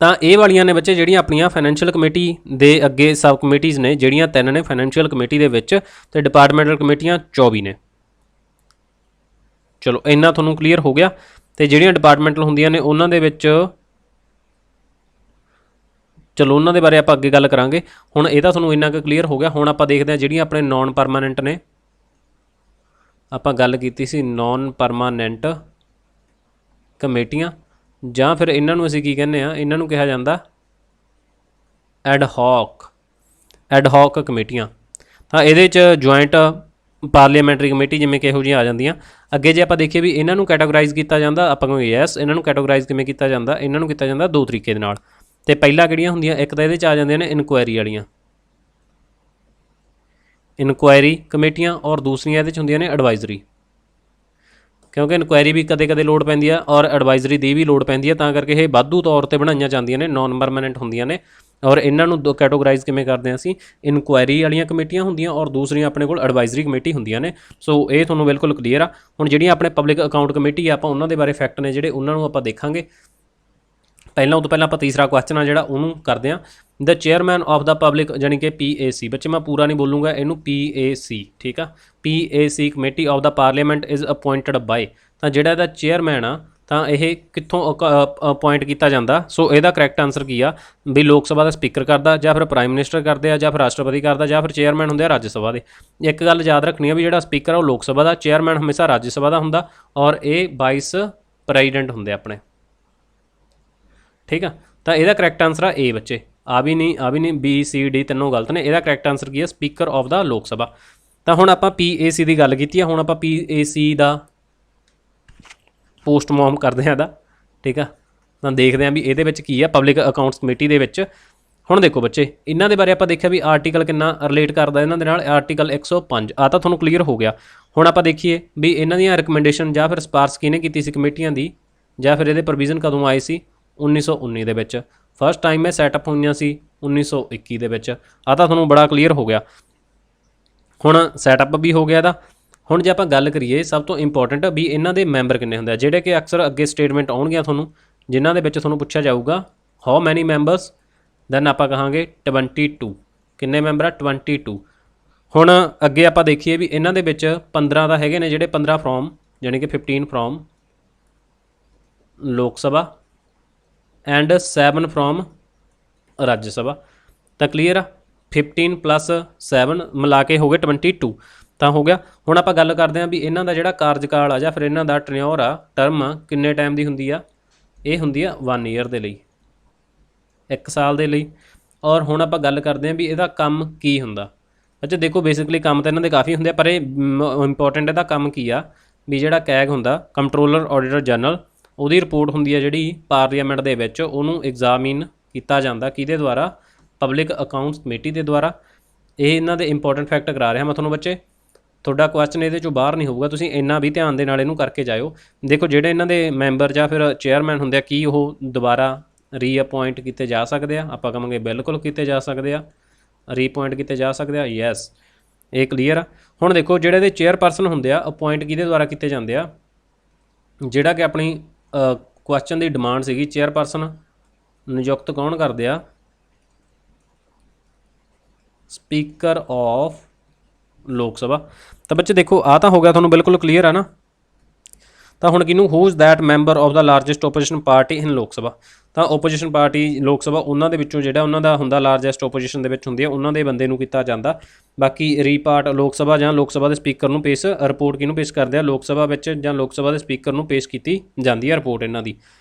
ਤਾਂ ਇਹ ਵਾਲੀਆਂ ਨੇ ਬੱਚੇ ਜਿਹੜੀਆਂ ਆਪਣੀਆਂ ਫਾਈਨੈਂਸ਼ੀਅਲ ਕਮੇਟੀ ਦੇ ਅੱਗੇ ਸਬ ਕਮੇਟੀਜ਼ ਨੇ, ਜਿਹੜੀਆਂ 3 ਨੇ ਫਾਈਨੈਂਸ਼ੀਅਲ ਕਮੇਟੀ ਦੇ ਵਿੱਚ, ਤੇ ਡਿਪਾਰਟਮੈਂਟਲ ਕਮੇਟੀਆਂ 24 ਨੇ। ਚਲੋ ਇੰਨਾ ਤੁਹਾਨੂੰ ਕਲੀਅਰ ਹੋ ਗਿਆ। ਤੇ ਜਿਹੜੀਆਂ ਡਿਪਾਰਟਮੈਂਟਲ ਹੁੰਦੀਆਂ ਨੇ ਉਹਨਾਂ ਦੇ ਵਿੱਚ, ਚਲੋ ਉਹਨਾਂ ਦੇ ਬਾਰੇ ਆਪਾਂ ਅੱਗੇ ਗੱਲ ਕਰਾਂਗੇ। ਹੁਣ ਇਹ ਤਾਂ ਤੁਹਾਨੂੰ ਇੰਨਾ ਕੁ ਕਲੀਅਰ ਹੋ ਗਿਆ। ਹੁਣ ਆਪਾਂ ਦੇਖਦੇ ਹਾਂ ਜਿਹੜੀਆਂ ਆਪਣੇ ਨੌਨ ਪਰਮਾਨੈਂਟ ਨੇ। ਆਪਾਂ ਗੱਲ ਕੀਤੀ ਸੀ ਨੌਨ ਪਰਮਾਨੈਂਟ ਕਮੇਟੀਆਂ, ਜਾਂ ਫਿਰ ਇਹਨਾਂ ਨੂੰ ਅਸੀਂ ਕੀ ਕਹਿੰਦੇ ਆ, ਇਹਨਾਂ ਨੂੰ ਕਿਹਾ ਜਾਂਦਾ ਐਡ ਹੌਕ ਕਮੇਟੀਆਂ। ਤਾਂ ਇਹਦੇ 'ਚ ਜੁਆਇੰਟ ਪਾਰਲੀਮੈਂਟਰੀ ਕਮੇਟੀ ਜਿਵੇਂ ਕਿ ਇਹੋ ਜਿਹੀਆਂ ਆ ਜਾਂਦੀਆਂ। ਅੱਗੇ ਜੇ ਆਪਾਂ ਦੇਖੀਏ ਵੀ ਇਹਨਾਂ ਨੂੰ ਕੈਟਾਗਰਾਈਜ਼ ਕੀਤਾ ਜਾਂਦਾ, ਆਪਾਂ ਕਹਾਂਗੇ ਯੈਸ। ਇਹਨਾਂ ਨੂੰ ਕੈਟਾਗਰਾਈਜ਼ ਕਿਵੇਂ ਕੀਤਾ ਜਾਂਦਾ? ਇਹਨਾਂ ਨੂੰ ਕੀਤਾ ਜਾਂਦਾ 2 ਤਰੀਕੇ ਦੇ ਨਾਲ। ਤੇ ਪਹਿਲਾਂ ਕਿਹੜੀਆਂ ਹੁੰਦੀਆਂ? ਇੱਕ ਤਾਂ ਇਹਦੇ 'ਚ ਆ ਜਾਂਦੀਆਂ ਨੇ ਇਨਕੁਆਇਰੀ ਵਾਲੀਆਂ ਕਮੇਟੀਆਂ, ਔਰ ਦੂਸਰੀਆਂ ਇਹਦੇ 'ਚ ਹੁੰਦੀਆਂ ਨੇ ਐਡਵਾਈਜ਼ਰੀ। ਕਿਉਂਕਿ ਇਨਕੁਆਇਰੀ ਵੀ ਕਦੇ ਕਦੇ ਲੋੜ ਪੈਂਦੀ ਆ, ਔਰ ਐਡਵਾਈਜ਼ਰੀ ਦੀ ਵੀ ਲੋੜ ਪੈਂਦੀ ਆ, ਤਾਂ ਕਰਕੇ ਇਹ ਵਾਧੂ ਤੌਰ 'ਤੇ ਬਣਾਈਆਂ ਜਾਂਦੀਆਂ ਨੇ, ਨੌਨ ਪਰਮਾਨੈਂਟ ਹੁੰਦੀਆਂ ਨੇ। ਔਰ ਇਹਨਾਂ ਨੂੰ ਕੈਟਾਗਰਾਈਜ਼ ਕਿਵੇਂ ਕਰਦੇ ਹਾਂ ਅਸੀਂ? ਇਨਕੁਆਇਰੀ ਵਾਲੀਆਂ ਕਮੇਟੀਆਂ ਹੁੰਦੀਆਂ, ਔਰ ਦੂਸਰੀਆਂ ਆਪਣੇ ਕੋਲ ਐਡਵਾਈਜ਼ਰੀ ਕਮੇਟੀ ਹੁੰਦੀਆਂ ਨੇ। ਸੋ ਇਹ ਤੁਹਾਨੂੰ ਬਿਲਕੁਲ ਕਲੀਅਰ ਆ। ਹੁਣ ਜਿਹੜੀਆਂ ਆਪਣੇ ਪਬਲਿਕ ਅਕਾਊਂਟ ਕਮੇਟੀ ਆ, ਆਪਾਂ ਉਹਨਾਂ ਦੇ ਬਾਰੇ ਫੈਕਟ ਨੇ ਜਿਹੜੇ, ਉਹਨਾਂ ਨੂੰ ਆਪਾਂ ਦੇਖਾਂਗੇ। ਪਹਿਲਾਂ ਉਹ ਤੋਂ ਪਹਿਲਾਂ ਆਪਾਂ ਤੀਸਰਾ ਕੁਐਸਚਨ ਆ ਜਿਹੜਾ ਉਹਨੂੰ ਕਰਦੇ ਹਾਂ। ਦ ਚੇਅਰਮੈਨ ਆਫ ਦਾ ਪਬਲਿਕ ਜਾਣੀ ਕਿ PAC, ਬੱਚੇ ਮੈਂ ਪੂਰਾ ਨਹੀਂ ਬੋਲੂੰਗਾ ਇਹਨੂੰ, PAC ਠੀਕ ਆ। PAC committee of the parliament is appointed by, ਤਾਂ ਜਿਹੜਾ ਇਹਦਾ ਚੇਅਰਮੈਨ ਆ ਤਾਂ ਇਹ ਕਿੱਥੋਂ ਅਪੋਇੰਟ ਕੀਤਾ ਜਾਂਦਾ। ਸੋ ਇਹਦਾ ਕਰੈਕਟ ਆਨਸਰ ਕੀ ਆ ਵੀ ਲੋਕ ਸਭਾ ਦਾ ਸਪੀਕਰ ਕਰਦਾ, ਜਾਂ ਫਿਰ ਪ੍ਰਾਈਮ ਮਿਨਿਸਟਰ ਕਰਦੇ ਆ, ਜਾਂ ਫਿਰ ਰਾਸ਼ਟਰਪਤੀ ਕਰਦਾ, ਜਾਂ ਫਿਰ ਚੇਅਰਮੈਨ ਹੁੰਦੇ ਆ ਰਾਜ ਸਭਾ ਦੇ। ਇੱਕ ਗੱਲ ਯਾਦ ਰੱਖਣੀ ਆ ਵੀ ਜਿਹੜਾ ਸਪੀਕਰ ਆ ਉਹ ਲੋਕ ਸਭਾ ਦਾ, ਚੇਅਰਮੈਨ ਹਮੇਸ਼ਾ ਰਾਜ ਸਭਾ ਦਾ ਹੁੰਦਾ, ਔਰ ਇਹ ਵਾਈਸ ਪ੍ਰੈਜ਼ੀਡੈਂਟ ਹੁੰਦੇ ਆਪਣੇ, ਠੀਕ ਆ। ਤਾਂ ਇਹਦਾ ਕਰੈਕਟ ਆਨਸਰ ਆ A ਬੱਚੇ, ਆ ਵੀ ਨਹੀਂ B C D ਤਿੰਨੋਂ ਗਲਤ ਨੇ। ਇਹਦਾ ਕਰੈਕਟ ਆਨਸਰ ਕੀ ਹੈ speaker of the Lok Sabha. ਤਾਂ ਹੁਣ ਆਪਾਂ PAC ਦੀ ਗੱਲ ਕੀਤੀ ਆ, ਹੁਣ ਆਪਾਂ PAC ਦਾ ਪੋਸਟਮਾਰਟਮ ਕਰਦੇ ਹਾਂ ਇਹਦਾ, ਠੀਕ ਆ। ਤਾਂ ਦੇਖਦੇ ਹਾਂ ਵੀ ਇਹਦੇ ਵਿੱਚ ਕੀ ਆ ਪਬਲਿਕ ਅਕਾਊਂਟਸ ਕਮੇਟੀ ਦੇ ਵਿੱਚ। ਹੁਣ ਦੇਖੋ ਬੱਚੇ ਇਹਨਾਂ ਦੇ ਬਾਰੇ ਆਪਾਂ ਦੇਖਿਆ ਵੀ ਆਰਟੀਕਲ ਕਿੰਨਾ ਰਿਲੇਟ ਕਰਦਾ ਇਹਨਾਂ ਦੇ ਨਾਲ, ਆਰਟੀਕਲ 105 ਆ ਤਾਂ ਤੁਹਾਨੂੰ ਕਲੀਅਰ ਹੋ ਗਿਆ। ਹੁਣ ਆਪਾਂ ਦੇਖੀਏ ਵੀ ਇਹਨਾਂ ਦੀਆਂ ਰਿਕਮੈਂਡੇਸ਼ਨ ਜਾਂ ਫਿਰ ਸਿਫਾਰਸ਼ ਕਿਹਨੇ ਕੀਤੀ ਸੀ ਕਮੇਟੀਆਂ ਦੀ, ਜਾਂ ਫਿਰ ਇਹਦੇ ਪ੍ਰੋਵੀਜ਼ਨ ਕਦੋਂ ਆਏ ਸੀ 1919 ਦੇ ਵਿੱਚ। ਫਸਟ ਟਾਈਮ ਇਹ ਸੈਟਅਪ ਹੋਈਆਂ ਸੀ 1921 ਦੇ ਵਿੱਚ, ਆ ਤਾਂ ਤੁਹਾਨੂੰ ਬੜਾ ਕਲੀਅਰ ਹੋ ਗਿਆ। ਹੁਣ ਸੈਟਅਪ ਵੀ ਹੋ ਗਿਆ ਇਹਦਾ। ਹੁਣ ਜੇ ਆਪਾਂ ਗੱਲ ਕਰੀਏ ਸਭ ਤੋਂ ਇੰਪੋਰਟੈਂਟ ਵੀ ਇਹਨਾਂ ਦੇ ਮੈਂਬਰ ਕਿੰਨੇ ਹੁੰਦੇ ਆ, ਜਿਹੜੇ ਕਿ ਅਕਸਰ ਅੱਗੇ ਸਟੇਟਮੈਂਟ ਆਉਣਗੀਆਂ ਤੁਹਾਨੂੰ, ਜਿਨ੍ਹਾਂ ਦੇ ਵਿੱਚ ਤੁਹਾਨੂੰ ਪੁੱਛਿਆ ਜਾਊਗਾ ਹਾਊ ਮੈਨੀ ਮੈਂਬਰਸ, ਦੈਨ ਆਪਾਂ ਕਹਾਂਗੇ 22। ਕਿੰਨੇ ਮੈਂਬਰ ਆ 22। ਹੁਣ ਅੱਗੇ ਆਪਾਂ ਦੇਖੀਏ ਵੀ ਇਹਨਾਂ ਦੇ ਵਿੱਚ 15 ਤਾਂ ਹੈਗੇ ਨੇ ਜਿਹੜੇ 15 ਫਰੋਮ ਯਾਨੀ ਕਿ 15 ਫਰੋਮ ਲੋਕ ਸਭਾ ਐਂਡ 7 ਫਰੋਮ ਰਾਜ ਸਭਾ। ਤਾਂ ਕਲੀਅਰ ਆ 15 + 7 ਮਿਲਾ ਕੇ ਹੋ ਗਏ 22 ਤਾਂ ਹੋ ਗਿਆ। ਹੁਣ ਆਪਾਂ ਗੱਲ ਕਰਦੇ ਹਾਂ ਵੀ ਇਹਨਾਂ ਦਾ ਜਿਹੜਾ ਕਾਰਜਕਾਲ ਆ ਜਾਂ ਫਿਰ ਇਹਨਾਂ ਦਾ ਟੈਨਿਓਰ ਆ, ਟਰਮ ਕਿੰਨੇ ਟਾਈਮ ਦੀ ਹੁੰਦੀ ਆ, ਇਹ ਹੁੰਦੀ ਆ 1 ਈਅਰ ਦੇ ਲਈ, 1 ਸਾਲ ਦੇ ਲਈ। ਔਰ ਹੁਣ ਆਪਾਂ ਗੱਲ ਕਰਦੇ ਹਾਂ ਵੀ ਇਹਦਾ ਕੰਮ ਕੀ ਹੁੰਦਾ। ਅੱਛਾ ਦੇਖੋ ਬੇਸਿਕਲੀ ਕੰਮ ਤਾਂ ਇਹਨਾਂ ਦੇ ਕਾਫੀ ਹੁੰਦੇ ਆ, ਪਰ ਇਹ ਇੰਪੋਰਟੈਂਟ ਇਹਦਾ ਕੰਮ ਕੀ ਆ ਵੀ ਜਿਹੜਾ ਕੈਗ ਹੁੰਦਾ ਕੰਟਰੋਲਰ ਆਡੀਟਰ ਜਨਰਲ, ਉਹਦੀ ਰਿਪੋਰਟ ਹੁੰਦੀ ਆ ਜਿਹੜੀ ਪਾਰਲੀਮੈਂਟ ਦੇ ਵਿੱਚ, ਉਹਨੂੰ ਐਗਜ਼ਾਮਿਨ ਕੀਤਾ ਜਾਂਦਾ ਕਿਹਦੇ ਦੁਆਰਾ, ਪਬਲਿਕ ਅਕਾਊਂਟਸ ਕਮੇਟੀ ਦੇ ਦੁਆਰਾ। ਇਹ ਇਹਨਾਂ ਦੇ ਇੰਪੋਰਟੈਂਟ ਫੈਕਟ ਕਰਾ ਰਿਹਾ ਮੈਂ ਤੁਹਾਨੂੰ ਬੱਚੇ, ਤੁਹਾਡਾ ਕੁਐਸਚਨ ਇਹਦੇ ਚੋਂ ਬਾਹਰ ਨਹੀਂ ਹੋਊਗਾ, ਤੁਸੀਂ ਇੰਨਾ ਵੀ ਧਿਆਨ ਦੇ ਨਾਲ ਇਹਨੂੰ ਕਰਕੇ ਜਾਇਓ। ਦੇਖੋ ਜਿਹੜੇ ਇਹਨਾਂ ਦੇ ਮੈਂਬਰ ਜਾਂ ਫਿਰ ਚੇਅਰਮੈਨ ਹੁੰਦੇ ਆ, ਕੀ ਉਹ ਦੁਬਾਰਾ ਰੀਅਪੁਆਇੰਟ ਕੀਤੇ ਜਾ ਸਕਦੇ ਆ, ਆਪਾਂ ਕਹਾਂਗੇ ਬਿਲਕੁਲ ਕੀਤੇ ਜਾ ਸਕਦੇ ਆ, ਰੀਅਪੁਆਇੰਟ ਕੀਤੇ ਜਾ ਸਕਦੇ ਆ, ਯੈਸ ਇਹ ਕਲੀਅਰ ਆ। ਹੁਣ ਦੇਖੋ ਜਿਹੜੇ ਇਹਦੇ ਚੇਅਰਪਰਸਨ ਹੁੰਦੇ ਆ ਅਪੁਆਇੰਟ ਕਿਹਦੇ ਦੁਆਰਾ ਕੀਤੇ ਜਾਂਦੇ ਆ, ਜਿਹੜਾ ਕਿ ਆਪਣੀ ਕੁਐਸਚਨ ਦੀ ਡਿਮਾਂਡ ਸੀਗੀ, ਚੇਅਰਪਰਸਨ ਨਿਯੁਕਤ ਕੌਣ ਕਰਦੇ ਆ, ਸਪੀਕਰ ਆਫ ਲੋਕ ਸਭਾ। ਤਾਂ ਬੱਚੇ ਦੇਖੋ ਆ ਤਾਂ ਹੋ ਗਿਆ ਤੁਹਾਨੂੰ ਬਿਲਕੁਲ ਕਲੀਅਰ ਆ ਨਾ। ਤਾਂ ਹੁਣ ਕਿਹਨੂੰ, who is that member of the largest opposition party in Lok Sabha. ਤਾਂ ਓਪੋਜੀਸ਼ਨ ਪਾਰਟੀ ਲੋਕ ਸਭਾ ਉਹਨਾਂ ਦੇ ਵਿੱਚੋਂ ਜਿਹੜਾ ਉਹਨਾਂ ਦਾ ਹੁੰਦਾ ਲਾਰਜੈਸਟ ਓਪੋਜੀਸ਼ਨ ਦੇ ਵਿੱਚ ਹੁੰਦੀ ਆ, ਉਹਨਾਂ ਦੇ ਬੰਦੇ ਨੂੰ ਕੀਤਾ ਜਾਂਦਾ। ਬਾਕੀ ਰੀਪਾਰਟ ਲੋਕ ਸਭਾ ਜਾਂ ਲੋਕ ਸਭਾ ਦੇ ਸਪੀਕਰ ਨੂੰ ਪੇਸ਼, ਰਿਪੋਰਟ ਕਿਹਨੂੰ ਪੇਸ਼ ਕਰਦੇ ਆ, ਲੋਕ ਸਭਾ ਵਿੱਚ ਜਾਂ ਲੋਕ ਸਭਾ ਦੇ ਸਪੀਕਰ ਨੂੰ ਪੇਸ਼ ਕੀਤੀ ਜਾਂਦੀ ਆ ਰਿਪੋਰਟ ਇਹਨਾਂ ਦੀ।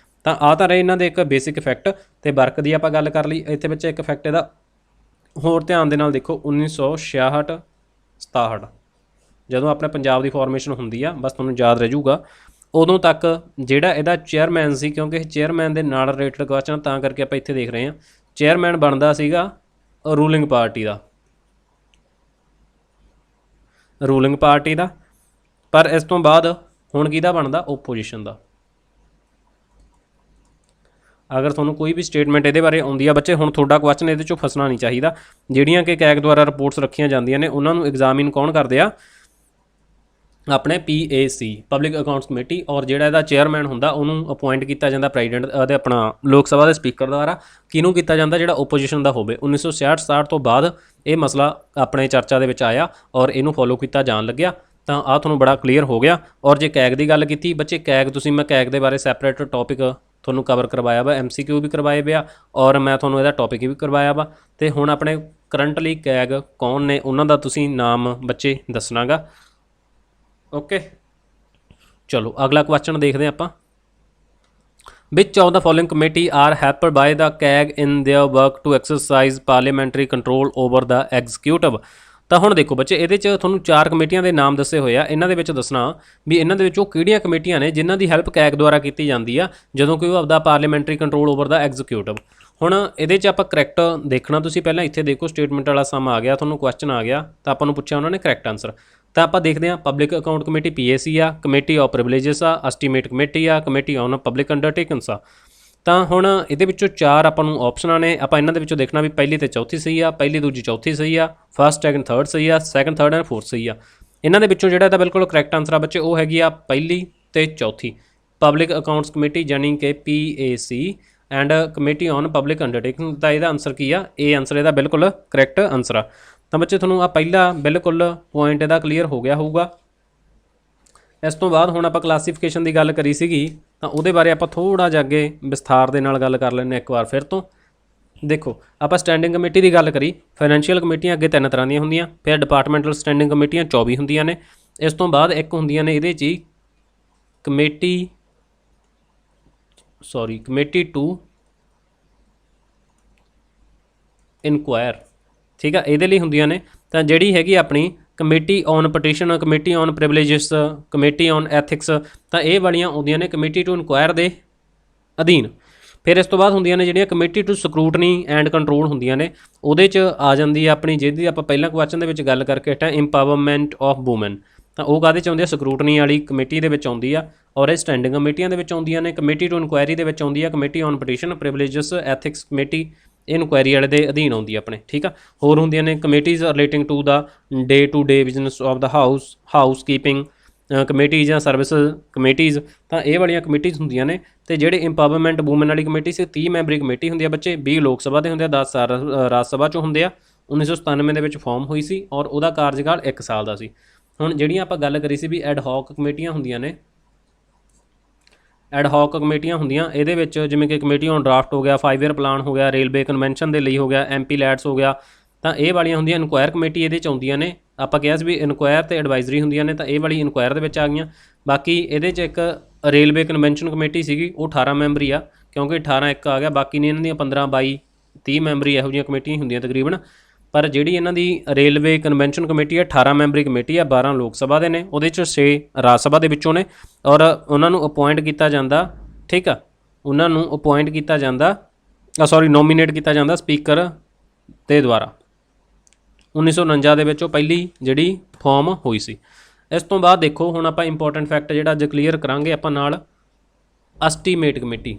ਤਾਂ ਆ ਤਾਂ ਰਹੇ ਇਹਨਾਂ ਦੇ ਇੱਕ ਬੇਸਿਕ ਇਫੈਕਟ। ਤੇ ਵਰਕ ਦੀ ਆਪਾਂ ਗੱਲ ਕਰ ਲਈ, ਇੱਥੇ ਵਿੱਚ ਇੱਕ ਇਫੈਕਟ ਇਹਦਾ ਹੋਰ ਧਿਆਨ ਦੇ ਨਾਲ ਦੇਖੋ 1966-67 ਜਦੋਂ ਆਪਣੇ ਪੰਜਾਬ ਦੀ ਫਾਰਮੇਸ਼ਨ ਹੁੰਦੀ ਆ, ਬਸ ਤੁਹਾਨੂੰ ਯਾਦ ਰਹਿ ਜਾਊਗਾ ਉਦੋਂ ਤੱਕ ਜਿਹੜਾ ਇਹਦਾ ਚੇਅਰਮੈਨ ਸੀ, ਕਿਉਂਕਿ ਇਹ ਚੇਅਰਮੈਨ ਦੇ ਨਾਲ ਰਿਲੇਟਡ ਕੁਐਸਚਨ ਤਾਂ ਕਰਕੇ ਆਪਾਂ ਇੱਥੇ ਦੇਖ ਰਹੇ ਹਾਂ, ਚੇਅਰਮੈਨ ਬਣਦਾ ਸੀਗਾ ਰੂਲਿੰਗ ਪਾਰਟੀ ਦਾ, ਪਰ ਇਸ ਤੋਂ ਬਾਅਦ ਹੁਣ ਕਿਹਦਾ ਬਣਦਾ, ਓਪੋਜੀਸ਼ਨ ਦਾ। ਅਗਰ ਤੁਹਾਨੂੰ ਕੋਈ ਵੀ ਸਟੇਟਮੈਂਟ ਇਹਦੇ ਬਾਰੇ ਆਉਂਦੀ ਆ ਬੱਚੇ, ਹੁਣ ਤੁਹਾਡਾ ਕੁਐਸਚਨ ਇਹਦੇ 'ਚੋਂ ਫਸਣਾ ਨਹੀਂ ਚਾਹੀਦਾ। ਜਿਹੜੀਆਂ ਕਿ ਕੈਗ ਦੁਆਰਾ ਰਿਪੋਰਟਸ ਰੱਖੀਆਂ ਜਾਂਦੀਆਂ ਨੇ ਉਹਨਾਂ ਨੂੰ ਐਗਜ਼ਾਮਿਨ ਕੌਣ ਕਰਦੇ ਆ, ਆਪਣੇ PAC ਪਬਲਿਕ ਅਕਾਊਂਟਸ ਕਮੇਟੀ। ਔਰ ਜਿਹੜਾ ਇਹਦਾ ਚੇਅਰਮੈਨ ਹੁੰਦਾ ਉਹਨੂੰ ਅਪੁਆਇੰਟ ਕੀਤਾ ਜਾਂਦਾ ਪ੍ਰੈਜ਼ੀਡੈਂਟ ਅਤੇ ਆਪਣਾ ਲੋਕ ਸਭਾ ਦੇ ਸਪੀਕਰ ਦੁਆਰਾ। ਕਿਹਨੂੰ ਕੀਤਾ ਜਾਂਦਾ, ਜਿਹੜਾ ਓਪੋਜੀਸ਼ਨ ਦਾ ਹੋਵੇ। 1966-67 ਤੋਂ ਬਾਅਦ ਇਹ ਮਸਲਾ ਆਪਣੇ ਚਰਚਾ ਦੇ ਵਿੱਚ ਆਇਆ ਔਰ ਇਹਨੂੰ ਫੋਲੋ ਕੀਤਾ ਜਾਣ ਲੱਗਿਆ। ਤਾਂ ਆਹ ਤੁਹਾਨੂੰ ਬੜਾ ਕਲੀਅਰ ਹੋ ਗਿਆ। ਔਰ ਜੇ ਕੈਗ ਦੀ ਗੱਲ ਕੀਤੀ ਬੱਚੇ, ਕੈਗ ਤੁਸੀਂ ਮੈਂ ਕੈਗ ਦੇ ਬਾਰੇ ਸੈਪਰੇਟ ਟੌਪਿਕ ਤੁਹਾਨੂੰ ਕਵਰ ਕਰਵਾਇਆ ਵਾ, MCQ ਵੀ ਕਰਵਾਏ ਵੇ ਆ ਔਰ ਮੈਂ ਤੁਹਾਨੂੰ ਇਹਦਾ ਟੌਪਿਕ ਵੀ ਕਰਵਾਇਆ ਵਾ। ਤੇ ਹੁਣ ਆਪਣੇ ਕਰੰਟਲੀ ਕੈਗ ਕੌਣ ਨੇ ਉਹਨਾਂ ਦਾ ਤੁਸੀਂ ਨਾਮ ਬੱਚੇ ਦੱਸਣਾਗਾ। ਓਕੇ ਚਲੋ ਅਗਲਾ ਕੁਐਸਚਨ ਦੇਖਦੇ ਹਾਂ ਆਪਾਂ। Which of the following committee are helped by the CAG in their work to exercise parliamentary control over the executive. ਤਾਂ ਹੁਣ ਦੇਖੋ ਬੱਚੇ ਇਹਦੇ 'ਚ ਤੁਹਾਨੂੰ 4 ਕਮੇਟੀਆਂ ਦੇ ਨਾਮ ਦੱਸੇ ਹੋਏ ਆ। ਇਹਨਾਂ ਦੇ ਵਿੱਚ ਦੱਸਣਾ ਵੀ ਇਹਨਾਂ ਦੇ ਵਿੱਚੋਂ ਕਿਹੜੀਆਂ ਕਮੇਟੀਆਂ ਨੇ ਜਿਨ੍ਹਾਂ ਦੀ ਹੈਲਪ ਕੈਗ ਦੁਆਰਾ ਕੀਤੀ ਜਾਂਦੀ ਆ ਜਦੋਂ ਕਿ ਉਹ ਆਪਦਾ parliamentary control over the executive. ਹੁਣ ਇਹਦੇ 'ਚ ਆਪਾਂ ਕਰੈਕਟ ਦੇਖਣਾ, ਤੁਸੀਂ ਪਹਿਲਾਂ ਇੱਥੇ ਦੇਖੋ ਸਟੇਟਮੈਂਟ ਵਾਲਾ ਸਮ ਆ ਗਿਆ, ਤੁਹਾਨੂੰ ਕੁਐਸਚਨ ਆ ਗਿਆ ਤਾਂ ਆਪਾਂ ਨੂੰ ਪੁੱਛਿਆ ਉਹਨਾਂ ਨੇ ਕਰੈਕਟ ਆਨਸਰ। ਤਾਂ ਆਪਾਂ ਦੇਖਦੇ ਹਾਂ ਪਬਲਿਕ ਅਕਾਊਂਟ ਕਮੇਟੀ PAC ਆ, ਕਮੇਟੀ ਆਫ ਪ੍ਰਿਵਿਲੇਜਸ ਆ, ਐਸਟੀਮੇਟ ਕਮੇਟੀ ਆ, ਕਮੇਟੀ ਔਨ ਪਬਲਿਕ ਅੰਡਰਟੇਕਿੰਗਸ ਆ। ਤਾਂ ਹੁਣ ਇਹਦੇ ਵਿੱਚੋਂ 4 ਆਪਾਂ ਨੂੰ ਆਪਸ਼ਨਾਂ ਨੇ। ਆਪਾਂ ਇਹਨਾਂ ਦੇ ਵਿੱਚੋਂ ਦੇਖਣਾ ਵੀ ਪਹਿਲੀ ਤੇ ਚੌਥੀ ਸਹੀ ਆ, ਪਹਿਲੀ ਦੂਜੀ ਚੌਥੀ ਸਹੀ ਆ, ਫਸਟ ਸੈਕਿੰਡ ਥਰਡ ਸਹੀ ਆ, ਸੈਕਿੰਡ ਥਰਡ ਐਂਡ ਫੋਰਥ ਸਹੀ ਆ। ਇਹਨਾਂ ਦੇ ਵਿੱਚੋਂ ਜਿਹੜਾ ਇਹਦਾ ਬਿਲਕੁਲ ਕਰੈਕਟ ਆਨਸਰ ਆ ਬੱਚੇ ਉਹ ਹੈਗੀ ਆ ਪਹਿਲੀ ਤੇ ਚੌਥੀ, ਪਬਲਿਕ ਅਕਾਊਂਟਸ ਕਮੇਟੀ ਯਾਨੀ ਕਿ PAC and committee on public undertaking. ਤਾਂ ਇਹਦਾ ਆਨਸਰ ਕੀ ਆ? ਇਹ ਆਨਸਰ ਇਹਦਾ ਬਿਲਕੁਲ ਕਰੈਕਟ ਆਨਸਰ ਆ। ਤਾਂ ਬੱਚੇ ਤੁਹਾਨੂੰ ਆ ਪਹਿਲਾ ਬਿਲਕੁਲ ਪੁਆਇੰਟ ਇਹਦਾ ਕਲੀਅਰ ਹੋ ਗਿਆ ਹੋਊਗਾ। ਇਸ ਤੋਂ ਬਾਅਦ ਹੁਣ ਆਪਾਂ ਕਲਾਸੀਫਿਕੇਸ਼ਨ ਦੀ ਗੱਲ ਕਰੀ ਸੀਗੀ, ਤਾਂ ਉਹਦੇ ਬਾਰੇ ਆਪਾਂ ਥੋੜ੍ਹਾ ਜਿਹਾ ਅੱਗੇ ਵਿਸਥਾਰ ਦੇ ਨਾਲ ਗੱਲ ਕਰ ਲੈਂਦੇ ਇੱਕ ਵਾਰ ਫਿਰ ਤੋਂ। ਦੇਖੋ ਆਪਾਂ ਸਟੈਂਡਿੰਗ ਕਮੇਟੀ ਦੀ ਗੱਲ ਕਰੀ, ਫਾਈਨੈਂਸ਼ੀਅਲ ਕਮੇਟੀਆਂ ਅੱਗੇ 3 ਤਰ੍ਹਾਂ ਦੀਆਂ ਹੁੰਦੀਆਂ, ਫਿਰ ਡਿਪਾਰਟਮੈਂਟਲ ਸਟੈਂਡਿੰਗ ਕਮੇਟੀਆਂ 24 ਹੁੰਦੀਆਂ ਨੇ। ਇਸ ਤੋਂ ਬਾਅਦ ਇੱਕ ਹੁੰਦੀਆਂ ਨੇ ਇਹਦੇ 'ਚ ਹੀ ਕਮੇਟੀ ਟੂ ਇਨਕੁਆਇਰ, ਠੀਕ ਆ, ਇਹਦੇ ਲਈ ਹੁੰਦੀਆਂ ਨੇ। ਤਾਂ ਜਿਹੜੀ ਹੈਗੀ ਆਪਣੀ committee on petition, committee on privileges, committee on ethics, ਤਾਂ ਇਹ ਵਾਲੀਆਂ ਆਉਂਦੀਆਂ ਨੇ ਕਮੇਟੀ ਟੂ ਇਨਕੁਆਇਰ ਦੇ ਅਧੀਨ। ਫਿਰ ਇਸ ਤੋਂ ਬਾਅਦ ਹੁੰਦੀਆਂ ਨੇ ਜਿਹੜੀਆਂ committee to scrutiny and control ਹੁੰਦੀਆਂ ਨੇ, ਉਹਦੇ 'ਚ ਆ ਜਾਂਦੀ ਹੈ ਆਪਣੀ, ਜਿਹਦੀ ਆਪਾਂ ਪਹਿਲਾਂ ਕੁਐਸਚਨ ਦੇ ਵਿੱਚ ਗੱਲ ਕਰਕੇ ਹਟਾਂ, ਇੰਪਾਵਰਮੈਂਟ ਆਫ ਵੂਮਨ। ਤਾਂ ਉਹ ਕਾਹਦੇ 'ਚ ਆਉਂਦੀ ਆ? ਸਕਰੂਟਨੀ ਵਾਲੀ ਕਮੇਟੀ ਦੇ ਵਿੱਚ ਆਉਂਦੀ ਆ, ਔਰ ਇਹ ਸਟੈਂਡਿੰਗ ਕਮੇਟੀਆਂ ਦੇ ਵਿੱਚ ਆਉਂਦੀਆਂ ਨੇ। ਕਮੇਟੀ ਟੂ ਇਨਕੁਆਇਰੀ ਦੇ ਵਿੱਚ ਆਉਂਦੀ ਆ committee on petition, privileges, ethics committee, inquiry ਵਾਲੇ ਦੇ ਅਧੀਨ ਆਉਂਦੀ ਆ ਆਪਣੇ, ਠੀਕ ਆ। ਹੋਰ ਹੁੰਦੀਆਂ ਨੇ committees relating to the day to day business of the house keeping committees ਜਾਂ ਸਰਵਿਸ ਕਮੇਟੀਜ਼। ਤਾਂ ਇਹ ਵਾਲੀਆਂ ਕਮੇਟੀਜ਼ ਹੁੰਦੀਆਂ ਨੇ। ਤੇ ਜਿਹੜੇ ਇੰਪਾਵਰਮੈਂਟ ਵੂਮਨ ਵਾਲੀ ਕਮੇਟੀ ਸੀ 30 ਮੈਂਬਰੀ ਕਮੇਟੀ ਹੁੰਦੀ ਆ ਬੱਚੇ, 20 ਲੋਕ ਸਭਾ ਦੇ ਹੁੰਦੇ ਆ, 10 ਰਾਜ ਸਭਾ 'ਚੋਂ ਹੁੰਦੇ ਆ। 1997 ਦੇ ਵਿੱਚ ਫਾਰਮ ਹੋਈ ਸੀ ਔਰ ਉਹਦਾ ਕਾਰਜਕਾਲ 1 ਸਾਲ ਦਾ ਸੀ। ਹੁਣ ਜਿਹੜੀਆਂ ਆਪਾਂ ਗੱਲ ਕਰੀ ਸੀ ਵੀ ਐਡ ਹੌਕ ਕਮੇਟੀਆਂ ਹੁੰਦੀਆਂ ਨੇ, ਐਡ ਹੌਕ ਕਮੇਟੀਆਂ ਹੁੰਦੀਆਂ ਇਹਦੇ ਵਿੱਚ, ਜਿਵੇਂ ਕਿ ਕਮੇਟੀ ਔਨ ਡਰਾਫਟ ਹੋ ਗਿਆ, 5 ਈਅਰ ਪਲਾਨ ਹੋ ਗਿਆ, ਰੇਲਵੇ ਕਨਵੈਨਸ਼ਨ ਦੇ ਲਈ ਹੋ ਗਿਆ, MP ਲੈਟਸ ਹੋ ਗਿਆ। ਤਾਂ ਇਹ ਵਾਲੀਆਂ ਹੁੰਦੀਆਂ ਇਨਕੁਆਇਰ ਕਮੇਟੀ, ਇਹਦੇ 'ਚ ਆਉਂਦੀਆਂ ਨੇ। ਆਪਾਂ ਕਿਹਾ ਸੀ ਵੀ ਇਨਕੁਆਇਰ ਤੇ ਐਡਵਾਈਜ਼ਰੀ ਹੁੰਦੀਆਂ ਨੇ, ਤਾਂ ਇਹ ਵਾਲੀ ਇਨਕੁਆਇਰ ਦੇ ਵਿੱਚ ਆ ਗਈਆਂ। ਬਾਕੀ ਇਹਦੇ 'ਚ ਇੱਕ ਰੇਲਵੇ ਕਨਵੈਨਸ਼ਨ ਕਮੇਟੀ ਸੀਗੀ, ਉਹ 18 ਮੈਂਬਰੀ ਆ, ਕਿਉਂਕਿ 18 ਇੱਕ ਆ ਗਿਆ, ਬਾਕੀ ਨੇ ਇਹਨਾਂ ਦੀਆਂ 15, 22, 30 ਮੈਂਬਰੀ ਇਹੋ ਜਿਹੀਆਂ ਕਮੇਟੀਆਂ ਹੁੰਦੀਆਂ ਤਕਰੀਬਨ। ਪਰ ਜਿਹੜੀ ਇਹਨਾਂ ਦੀ ਰੇਲਵੇ ਕਨਵੈਨਸ਼ਨ ਕਮੇਟੀ ਹੈ 18 ਮੈਂਬਰੀ ਕਮੇਟੀ ਆ, 12 ਲੋਕ ਸਭਾ ਦੇ ਨੇ, ਉਹਦੇ 'ਚ 6 ਰਾਜ ਸਭਾ ਦੇ ਵਿੱਚੋਂ ਨੇ। ਔਰ ਉਹਨਾਂ ਨੂੰ ਅਪੁਆਇੰਟ ਕੀਤਾ ਜਾਂਦਾ, ਠੀਕ ਆ, ਉਹਨਾਂ ਨੂੰ ਅਪੁਆਇੰਟ ਕੀਤਾ ਜਾਂਦਾ, ਨੋਮੀਨੇਟ ਕੀਤਾ ਜਾਂਦਾ ਸਪੀਕਰ ਦੇ ਦੁਆਰਾ। 1949 ਦੇ ਵਿੱਚ ਉਹ ਪਹਿਲੀ ਜਿਹੜੀ ਫਾਰਮ ਹੋਈ ਸੀ। ਇਸ ਤੋਂ ਬਾਅਦ ਦੇਖੋ ਹੁਣ ਆਪਾਂ ਇੰਪੋਰਟੈਂਟ ਫੈਕਟ ਜਿਹੜਾ ਅੱਜ ਕਲੀਅਰ ਕਰਾਂਗੇ ਆਪਾਂ ਨਾਲ, ਐਸਟੀਮੇਟ ਕਮੇਟੀ।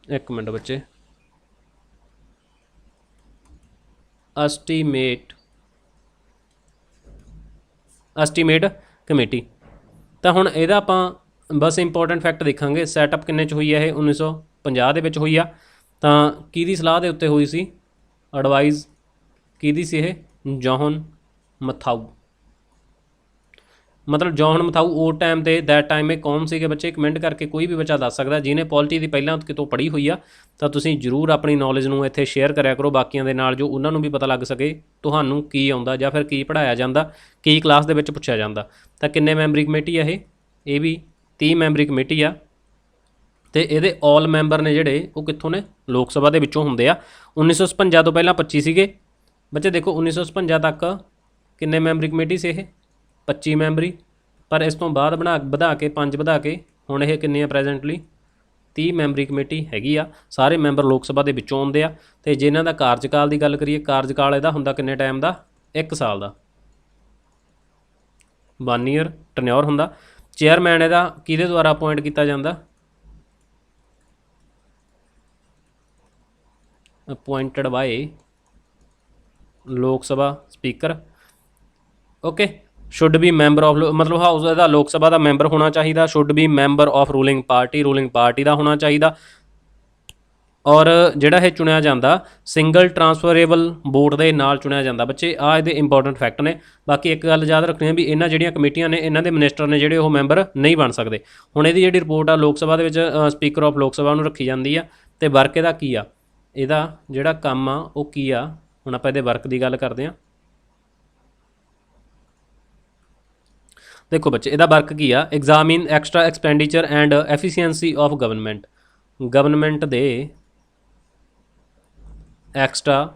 ਇੱਕ ਮਿੰਟ ਬੱਚੇ, ਐਸਟੀਮੇਟ ਕਮੇਟੀ। ਤਾਂ ਹੁਣ ਇਹਦਾ ਆਪਾਂ ਬਸ ਇੰਪੋਰਟੈਂਟ ਫੈਕਟ ਦੇਖਾਂਗੇ। ਸੈਟਅਪ ਕਿੰਨੇ 'ਚ ਹੋਈ ਹੈ? ਇਹ 1950 ਦੇ ਵਿੱਚ ਹੋਈ ਆ। ਤਾਂ ਕਿਹਦੀ ਸਲਾਹ ਦੇ ਉੱਤੇ ਹੋਈ ਸੀ? ਐਡਵਾਈਜ਼ ਕਿਹਦੀ ਸੀ ਇਹ? ਜੌਹਨ ਮਥਾਊ। ਮਤਲਬ ਜੌਹਨ ਮਥਾਊ ਉਸ ਟਾਈਮ 'ਤੇ ਦੈਟ ਟਾਈਮ ਇਹ ਕੌਣ ਸੀਗੇ ਬੱਚੇ? ਕਮੈਂਟ ਕਰਕੇ ਕੋਈ ਵੀ ਬੱਚਾ ਦੱਸ ਸਕਦਾ ਜਿਹਨੇ ਪੋਲਿਟੀ ਦੀ ਪਹਿਲਾਂ ਕਿਤੋਂ ਪੜ੍ਹੀ ਹੋਈ ਆ। ਤਾਂ ਤੁਸੀਂ ਜ਼ਰੂਰ ਆਪਣੀ ਨੌਲੇਜ ਨੂੰ ਇੱਥੇ ਸ਼ੇਅਰ ਕਰਿਆ ਕਰੋ ਬਾਕੀਆਂ ਦੇ ਨਾਲ, ਜੋ ਉਹਨਾਂ ਨੂੰ ਵੀ ਪਤਾ ਲੱਗ ਸਕੇ ਤੁਹਾਨੂੰ ਕੀ ਆਉਂਦਾ ਜਾਂ ਫਿਰ ਕੀ ਪੜ੍ਹਾਇਆ ਜਾਂਦਾ, ਕੀ ਕਲਾਸ ਦੇ ਵਿੱਚ ਪੁੱਛਿਆ ਜਾਂਦਾ। ਤਾਂ ਕਿੰਨੇ ਮੈਂਬਰੀ ਕਮੇਟੀ ਆ ਇਹ ਵੀ 30 ਮੈਂਬਰੀ ਕਮੇਟੀ ਆ। ਤੇ ਇਹਦੇ ਆਲ ਮੈਂਬਰ ਨੇ ਜਿਹੜੇ ਉਹ ਕਿੱਥੋਂ ਨੇ? ਲੋਕ ਸਭਾ ਦੇ ਵਿੱਚੋਂ ਹੁੰਦੇ ਆ। 1957 ਤੋਂ ਪਹਿਲਾਂ 25 ਸੀਗੇ ਬੱਚੇ। ਦੇਖੋ 1957 ਤੱਕ ਕਿੰਨੇ ਮੈਂਬਰੀ ਕਮੇਟੀ ਸੀ? ਇਹ 25 ਮੈਂਬਰੀ। ਪਰ ਇਸ ਤੋਂ ਬਾਅਦ ਵਧਾ ਕੇ 5 ਵਧਾ ਕੇ ਹੁਣ ਇਹ ਕਿੰਨੇ ਆ ਪ੍ਰੈਜੈਂਟਲੀ? 30 ਮੈਂਬਰੀ ਕਮੇਟੀ ਹੈਗੀ ਆ। ਸਾਰੇ ਮੈਂਬਰ ਲੋਕ ਸਭਾ ਦੇ ਵਿੱਚੋਂ ਆਉਂਦੇ ਆ। ਤੇ ਜੇ ਇਹਨਾਂ ਦਾ ਕਾਰਜਕਾਲ ਦੀ ਗੱਲ ਕਰੀਏ, ਕਾਰਜਕਾਲ ਇਹਦਾ ਹੁੰਦਾ ਕਿੰਨੇ ਟਾਈਮ ਦਾ? 1 ਸਾਲ ਦਾ, 1 ਈਅਰ ਟਰਨਿਓਰ ਹੁੰਦਾ। ਚੇਅਰਮੈਨ ਇਹਦਾ ਕਿਹਦੇ ਦੁਆਰਾ ਅਪੁਆਇੰਟ ਕੀਤਾ ਜਾਂਦਾ? Appointed by Lok Sabha speaker. Okay, should be member of, ਮਤਲਬ ਹਾਊਸ ਇਹਦਾ ਲੋਕ ਸਭਾ ਦਾ ਮੈਂਬਰ ਹੋਣਾ ਚਾਹੀਦਾ। Should be member of ruling party ਦਾ ਹੋਣਾ ਚਾਹੀਦਾ। ਔਰ ਜਿਹੜਾ ਇਹ ਚੁਣਿਆ ਜਾਂਦਾ ਸਿੰਗਲ ਟਰਾਂਸਫਰੇਬਲ ਵੋਟ ਦੇ ਨਾਲ ਚੁਣਿਆ ਜਾਂਦਾ ਬੱਚੇ। ਆਹ ਇਹਦੇ ਇੰਪੋਰਟੈਂਟ ਫੈਕਟ ਨੇ। ਬਾਕੀ ਇੱਕ ਗੱਲ ਯਾਦ ਰੱਖਣੀ ਹੈ ਵੀ ਇਹਨਾਂ ਜਿਹੜੀਆਂ ਕਮੇਟੀਆਂ ਨੇ ਇਹਨਾਂ ਦੇ ਮਿਨਿਸਟਰ ਨੇ ਜਿਹੜੇ ਉਹ ਮੈਂਬਰ ਨਹੀਂ ਬਣ ਸਕਦੇ। ਹੁਣ ਇਹਦੀ ਜਿਹੜੀ ਰਿਪੋਰਟ ਆ ਲੋਕ ਸਭਾ ਦੇ ਵਿੱਚ ਸਪੀਕਰ ਆਫ ਲੋਕ ਸਭਾ ਨੂੰ ਰੱਖੀ ਜਾਂਦੀ ਆ। ਤੇ ਵਰਕ ਇਹਦਾ ਕੀ ਆ? ਇਹਦਾ ਜਿਹੜਾ ਕੰਮ ਆ ਉਹ ਕੀ ਆ? ਹੁਣ ਆਪਾਂ ਇਹਦੇ ਵਰਕ ਦੀ ਗੱਲ ਕਰਦੇ ਹਾਂ। ਦੇਖੋ ਬੱਚੇ ਇਹਦਾ ਵਰਕ ਕੀ ਆ? Examine extra expenditure and efficiency of government ਦੇ ਐਕਸਟਰਾ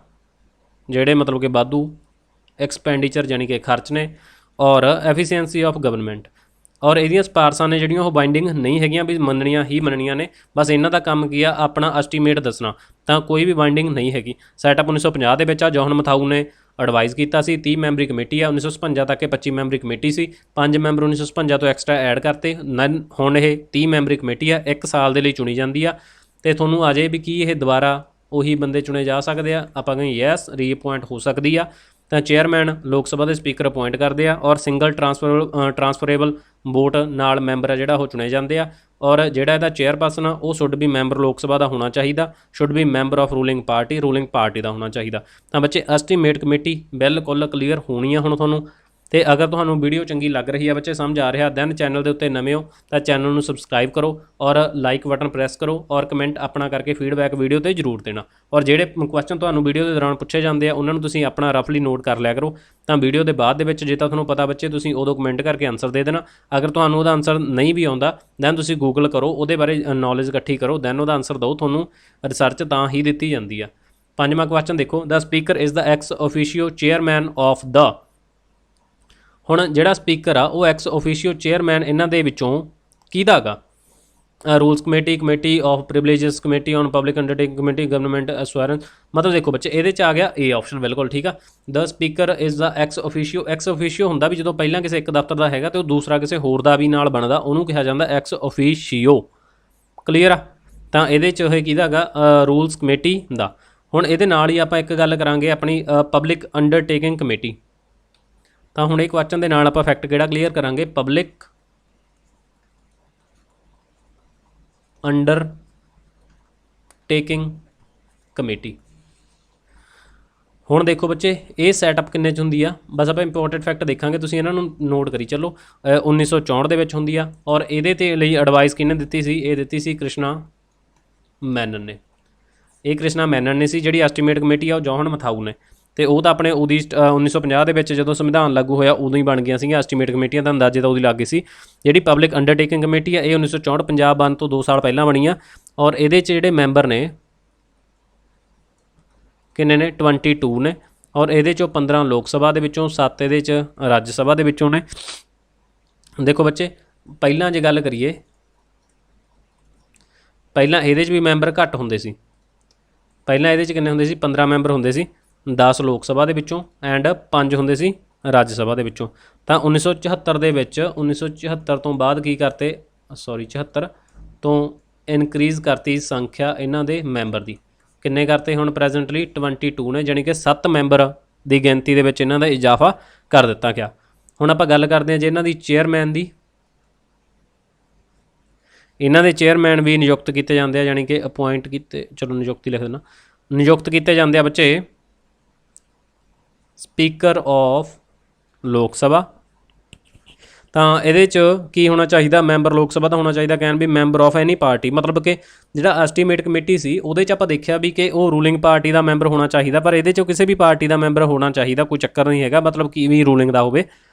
ਜਿਹੜੇ ਮਤਲਬ ਕਿ ਵਾਧੂ ਐਕਸਪੈਂਡੀਚਰ ਜਾਨੀ ਕਿ ਖਰਚ ਨੇ, ਔਰ ਐਫੀਸ਼ੀਐਂਸੀ ਆਫ ਗਵਰਨਮੈਂਟ। ਔਰ ਇਹਦੀਆਂ ਸਿਫਾਰਸ਼ਾਂ ਨੇ ਜਿਹੜੀਆਂ ਉਹ ਬਾਈਂਡਿੰਗ ਨਹੀਂ ਹੈਗੀਆਂ ਵੀ ਮੰਨਣੀਆਂ ਹੀ ਮੰਨਣੀਆਂ ਨੇ। ਬਸ ਇਹਨਾਂ ਦਾ ਕੰਮ ਕੀ ਆ? ਆਪਣਾ ਐਸਟੀਮੇਟ ਦੱਸਣਾ। ਤਾਂ ਕੋਈ ਵੀ ਬਾਈਂਡਿੰਗ ਨਹੀਂ ਹੈਗੀ। ਸੈਟਅਪ 1950 ਦੇ ਵਿੱਚ ਆ। ਜੌਹਨ ਮਥਾਊ ਨੇ ਐਡਵਾਈਜ਼ ਕੀਤਾ ਸੀ। 30 ਮੈਂਬਰੀ ਕਮੇਟੀ ਆ। 1957 ਤੱਕ ਇਹ 25 ਮੈਂਬਰੀ ਕਮੇਟੀ ਸੀ। 5 ਮੈਂਬਰ 1957 ਤੋਂ ਐਕਸਟਰਾ ਐਡ ਕਰਤੇ। ਹੁਣ ਇਹ 30 ਮੈਂਬਰੀ ਕਮੇਟੀ ਆ। 1 ਸਾਲ ਦੇ ਲਈ ਚੁਣੀ ਜਾਂਦੀ ਆ। ਤੇ ਤੁਹਾਨੂੰ ਆ ਜਾਏ ਵੀ ਕੀ ਇਹ ਦੁਬਾਰਾ ਉਹੀ ਬੰਦੇ ਚੁਣੇ ਜਾ ਸਕਦੇ ਆ? ਆਪਾਂ ਕਹਿੰਦੇ ਯੈਸ, ਰੀਅਪੁਆਇੰਟ ਹੋ ਸਕਦੀ ਆ। ਤਾਂ ਚੇਅਰਮੈਨ ਲੋਕ ਸਭਾ ਦੇ ਸਪੀਕਰ ਅਪੁਆਇੰਟ ਕਰਦੇ ਆ ਔਰ ਸਿੰਗਲ ਟਰਾਂਸਫਰੇਬਲ ਵੋਟ ਨਾਲ ਮੈਂਬਰ ਆ ਜਿਹੜਾ ਉਹ ਚੁਣੇ ਜਾਂਦੇ ਆ। ਔਰ ਜਿਹੜਾ ਇਹਦਾ ਚੇਅਰਪਰਸਨ ਆ ਉਹ ਸ਼ੁੱਡ ਵੀ ਮੈਂਬਰ ਲੋਕ ਸਭਾ ਦਾ ਹੋਣਾ ਚਾਹੀਦਾ, should be member of ruling party ਦਾ ਹੋਣਾ ਚਾਹੀਦਾ। ਤਾਂ ਬੱਚੇ ਐਸਟੀਮੇਟ ਕਮੇਟੀ ਬਿਲਕੁਲ ਕਲੀਅਰ ਹੋਣੀ ਆ ਹੁਣ ਤੁਹਾਨੂੰ। ਤੇ ਅਗਰ ਤੁਹਾਨੂੰ ਵੀਡੀਓ ਚੰਗੀ ਲੱਗ ਰਹੀ ਹੈ ਬੱਚੇ, ਸਮਝ ਆ ਰਿਹਾ, ਦੈਨ ਚੈਨਲ ਦੇ ਉੱਤੇ ਨਵੇਂ ਹੋ ਤਾਂ ਚੈਨਲ ਨੂੰ ਸਬਸਕ੍ਰਾਈਬ ਕਰੋ ਔਰ ਲਾਈਕ ਬਟਨ ਪ੍ਰੈਸ ਕਰੋ ਔਰ ਕਮੈਂਟ ਆਪਣਾ ਕਰਕੇ ਫੀਡਬੈਕ ਵੀਡੀਓ ਤੇ ਜ਼ਰੂਰ ਦੇਣਾ। ਔਰ ਜਿਹੜੇ ਕੁਐਸਚਨ ਤੁਹਾਨੂੰ ਵੀਡੀਓ ਦੇ ਦੌਰਾਨ ਪੁੱਛੇ ਜਾਂਦੇ ਆ ਉਹਨਾਂ ਨੂੰ ਤੁਸੀਂ ਆਪਣਾ ਰਫਲੀ ਨੋਟ ਕਰ ਲਿਆ ਕਰੋ। ਤਾਂ ਵੀਡੀਓ ਦੇ ਬਾਅਦ ਦੇ ਵਿੱਚ ਜੇ ਤਾਂ ਤੁਹਾਨੂੰ ਪਤਾ ਬੱਚੇ ਤੁਸੀਂ ਉਦੋਂ ਕਮੈਂਟ ਕਰਕੇ ਆਨਸਰ ਦੇ ਦੇਣਾ। ਅਗਰ ਤੁਹਾਨੂੰ ਉਹਦਾ ਆਨਸਰ ਨਹੀਂ ਵੀ ਆਉਂਦਾ ਦੈਨ ਤੁਸੀਂ ਗੂਗਲ ਕਰੋ, ਉਹਦੇ ਬਾਰੇ ਨੌਲੇਜ ਇਕੱਠੀ ਕਰੋ, ਦੈਨ ਉਹਦਾ ਆਨਸਰ ਦਿਓ। ਤੁਹਾਨੂੰ ਰਿਸਰਚ ਤਾਂ ਹੀ ਦਿੱਤੀ ਜਾਂਦੀ ਆ। 5ਵਾਂ ਕੁਐਸਚਨ ਦੇਖੋ, the speaker is the ex officio chairman of the. ਹੁਣ ਜਿਹੜਾ ਸਪੀਕਰ ਆ ਉਹ ਐਕਸ ਆਫੀਸ਼ੀਓ ਚੇਅਰਮੈਨ ਇਹਨਾਂ ਦੇ ਵਿੱਚੋਂ ਕਿਹਦਾ ਗਾ? Rules committee, committee of privileges, committee on public undertaking, committee government assurance. ਮਤਲਬ ਦੇਖੋ ਬੱਚੇ ਇਹਦੇ 'ਚ ਆ ਗਿਆ ਏ ਆਪਸ਼ਨ ਬਿਲਕੁਲ ਠੀਕ ਆ। The speaker is the ex officio. Ex officio ਹੁੰਦਾ ਵੀ ਜਦੋਂ ਪਹਿਲਾਂ ਕਿਸੇ ਇੱਕ ਦਫ਼ਤਰ ਦਾ ਹੈਗਾ ਤੇ ਉਹ ਦੂਸਰਾ ਕਿਸੇ ਹੋਰ ਦਾ ਵੀ ਨਾਲ ਬਣਦਾ, ਉਹਨੂੰ ਕਿਹਾ ਜਾਂਦਾ ਐਕਸ ਆਫੀਸ਼ੀਓ। ਕਲੀਅਰ ਆ? ਤਾਂ ਇਹਦੇ 'ਚ ਇਹ ਕਿਹਦਾ ਗਾ? ਰੂਲਸ ਕਮੇਟੀ ਦਾ। ਹੁਣ ਇਹਦੇ ਨਾਲ ਹੀ ਆਪਾਂ ਇੱਕ ਗੱਲ ਕਰਾਂਗੇ ਆਪਣੀ ਪਬਲਿਕ ਅੰਡਰਟੇਕਿੰਗ ਕਮੇਟੀ। ਤਾਂ ਹੁਣ ਇਹ ਕੁਐਸਚਨ ਦੇ ਨਾਲ ਆਪਾਂ ਫੈਕਟ ਕਿਹੜਾ ਕਲੀਅਰ ਕਰਾਂਗੇ? Public undertaking committee. ਹੁਣ ਦੇਖੋ ਬੱਚੇ ਇਹ ਸੈਟਅਪ ਕਿੰਨੇ 'ਚ ਹੁੰਦੀ ਆ, ਬਸ ਆਪਾਂ ਇੰਪੋਰਟੈਂਟ ਫੈਕਟ ਦੇਖਾਂਗੇ, ਤੁਸੀਂ ਇਹਨਾਂ ਨੂੰ ਨੋਟ ਕਰੀ ਚੱਲੋ। 1964 ਦੇ ਵਿੱਚ ਹੁੰਦੀ ਆ ਔਰ ਇਹਦੇ ਤੇ ਲਈ ਐਡਵਾਈਸ ਕਿਹਨੇ ਦਿੱਤੀ ਸੀ? ਇਹ ਦਿੱਤੀ ਸੀ ਕ੍ਰਿਸ਼ਨਾ ਮੈਨਨ ਨੇ। ਇਹ ਕ੍ਰਿਸ਼ਨਾ ਮੈਨਨ ਨੇ ਸੀ। ਜਿਹੜੀ ਐਸਟੀਮੇਟ ਕਮੇਟੀ ਆ ਉਹ ਜੌਹਨ ਮਥਾਊ ਨੇ। ਤੇ ਉਹ ਤਾਂ ਆਪਣੇ ਉਹਦੀ 1950 ਦੇ ਵਿੱਚ ਜਦੋਂ ਸੰਵਿਧਾਨ ਲਾਗੂ ਹੋਇਆ ਉਦੋਂ ਹੀ ਬਣ ਗਈਆਂ ਸੀਗੀਆਂ ਐਸਟੀਮੇਟ ਕਮੇਟੀਆਂ, ਦਾ ਅੰਦਾਜ਼ੇ ਤਾਂ ਉਹਦੀ ਲੱਗ ਗਈ ਸੀ। ਜਿਹੜੀ ਪਬਲਿਕ ਅੰਡਰਟੇਕਿੰਗ ਕਮੇਟੀ ਆ ਇਹ 1964 ਪੰਜਾਬ ਬੰਦ ਤੋਂ 2 ਸਾਲ ਪਹਿਲਾਂ ਬਣੀ ਆ ਔਰ ਇਹਦੇ 'ਚ ਜਿਹੜੇ ਮੈਂਬਰ ਨੇ ਕਿੰਨੇ ਨੇ? 22 ਨੇ ਔਰ ਇਹਦੇ 'ਚੋਂ 15 ਲੋਕ ਸਭਾ ਦੇ ਵਿੱਚੋਂ, 7 ਇਹਦੇ 'ਚ ਰਾਜ ਸਭਾ ਦੇ ਵਿੱਚੋਂ ਨੇ। ਦੇਖੋ ਬੱਚੇ ਪਹਿਲਾਂ ਜੇ ਗੱਲ ਕਰੀਏ, ਪਹਿਲਾਂ ਇਹਦੇ 'ਚ ਵੀ ਮੈਂਬਰ ਘੱਟ ਹੁੰਦੇ ਸੀ। ਪਹਿਲਾਂ ਇਹਦੇ 'ਚ ਕਿੰਨੇ ਹੁੰਦੇ ਸੀ? 15 ਮੈਂਬਰ ਹੁੰਦੇ ਸੀ, 10 ਲੋਕ ਸਭਾ ਦੇ ਵਿੱਚੋਂ ਐਂਡ 5 ਹੁੰਦੇ ਸੀ ਰਾਜ ਸਭਾ ਦੇ ਵਿੱਚੋਂ। ਤਾਂ 1974 ਦੇ ਵਿੱਚ 1974 ਤੋਂ ਬਾਅਦ ਕੀ ਕਰਤੇ? 74 ਤੋਂ ਇਨਕਰੀਜ਼ ਕਰਤੀ ਸੰਖਿਆ ਇਹਨਾਂ ਦੇ ਮੈਂਬਰ ਦੀ। ਕਿੰਨੇ ਕਰਤੇ ਹੁਣ ਪ੍ਰੈਜੈਂਟਲੀ? 22 ਨੇ, ਜਾਣੀ ਕਿ 7 ਮੈਂਬਰ ਦੀ ਗਿਣਤੀ ਦੇ ਵਿੱਚ ਇਹਨਾਂ ਦਾ ਇਜ਼ਾਫਾ ਕਰ ਦਿੱਤਾ ਗਿਆ। ਹੁਣ ਆਪਾਂ ਗੱਲ ਕਰਦੇ ਹਾਂ ਜੇ ਇਹਨਾਂ ਦੀ ਚੇਅਰਮੈਨ ਦੀ। ਇਹਨਾਂ ਦੇ ਚੇਅਰਮੈਨ ਵੀ ਨਿਯੁਕਤ ਕੀਤੇ ਜਾਂਦੇ ਆ, ਜਾਣੀ ਕਿ ਅਪੁਆਇੰਟ ਕੀਤੇ, ਚਲੋ ਨਿਯੁਕਤੀ ਲਿਖ ਦੇਣਾ, ਨਿਯੁਕਤ ਕੀਤੇ ਜਾਂਦੇ ਆ ਬੱਚੇ ਸਪੀਕਰ ਆਫ ਲੋਕ ਸਭਾ। ਤਾਂ ਇਹਦੇ 'ਚ ਕੀ ਹੋਣਾ ਚਾਹੀਦਾ? ਮੈਂਬਰ ਲੋਕ ਸਭਾ ਦਾ ਹੋਣਾ ਚਾਹੀਦਾ, can be member of any party. ਮਤਲਬ ਕਿ ਜਿਹੜਾ ਐਸਟੀਮੇਟ ਕਮੇਟੀ ਸੀ ਉਹਦੇ 'ਚ ਆਪਾਂ ਦੇਖਿਆ ਵੀ ਕਿ ਉਹ ਰੂਲਿੰਗ ਪਾਰਟੀ ਦਾ ਮੈਂਬਰ ਹੋਣਾ ਚਾਹੀਦਾ, ਪਰ ਇਹਦੇ 'ਚੋਂ ਕਿਸੇ ਵੀ ਪਾਰਟੀ ਦਾ ਮੈਂਬਰ ਹੋਣਾ ਚਾਹੀਦਾ, ਕੋਈ ਚੱਕਰ ਨਹੀਂ ਹੈਗਾ, ਮਤਲਬ ਕਿ ਵੀ ਰੂਲਿੰਗ ਦਾ ਹੋਵੇ,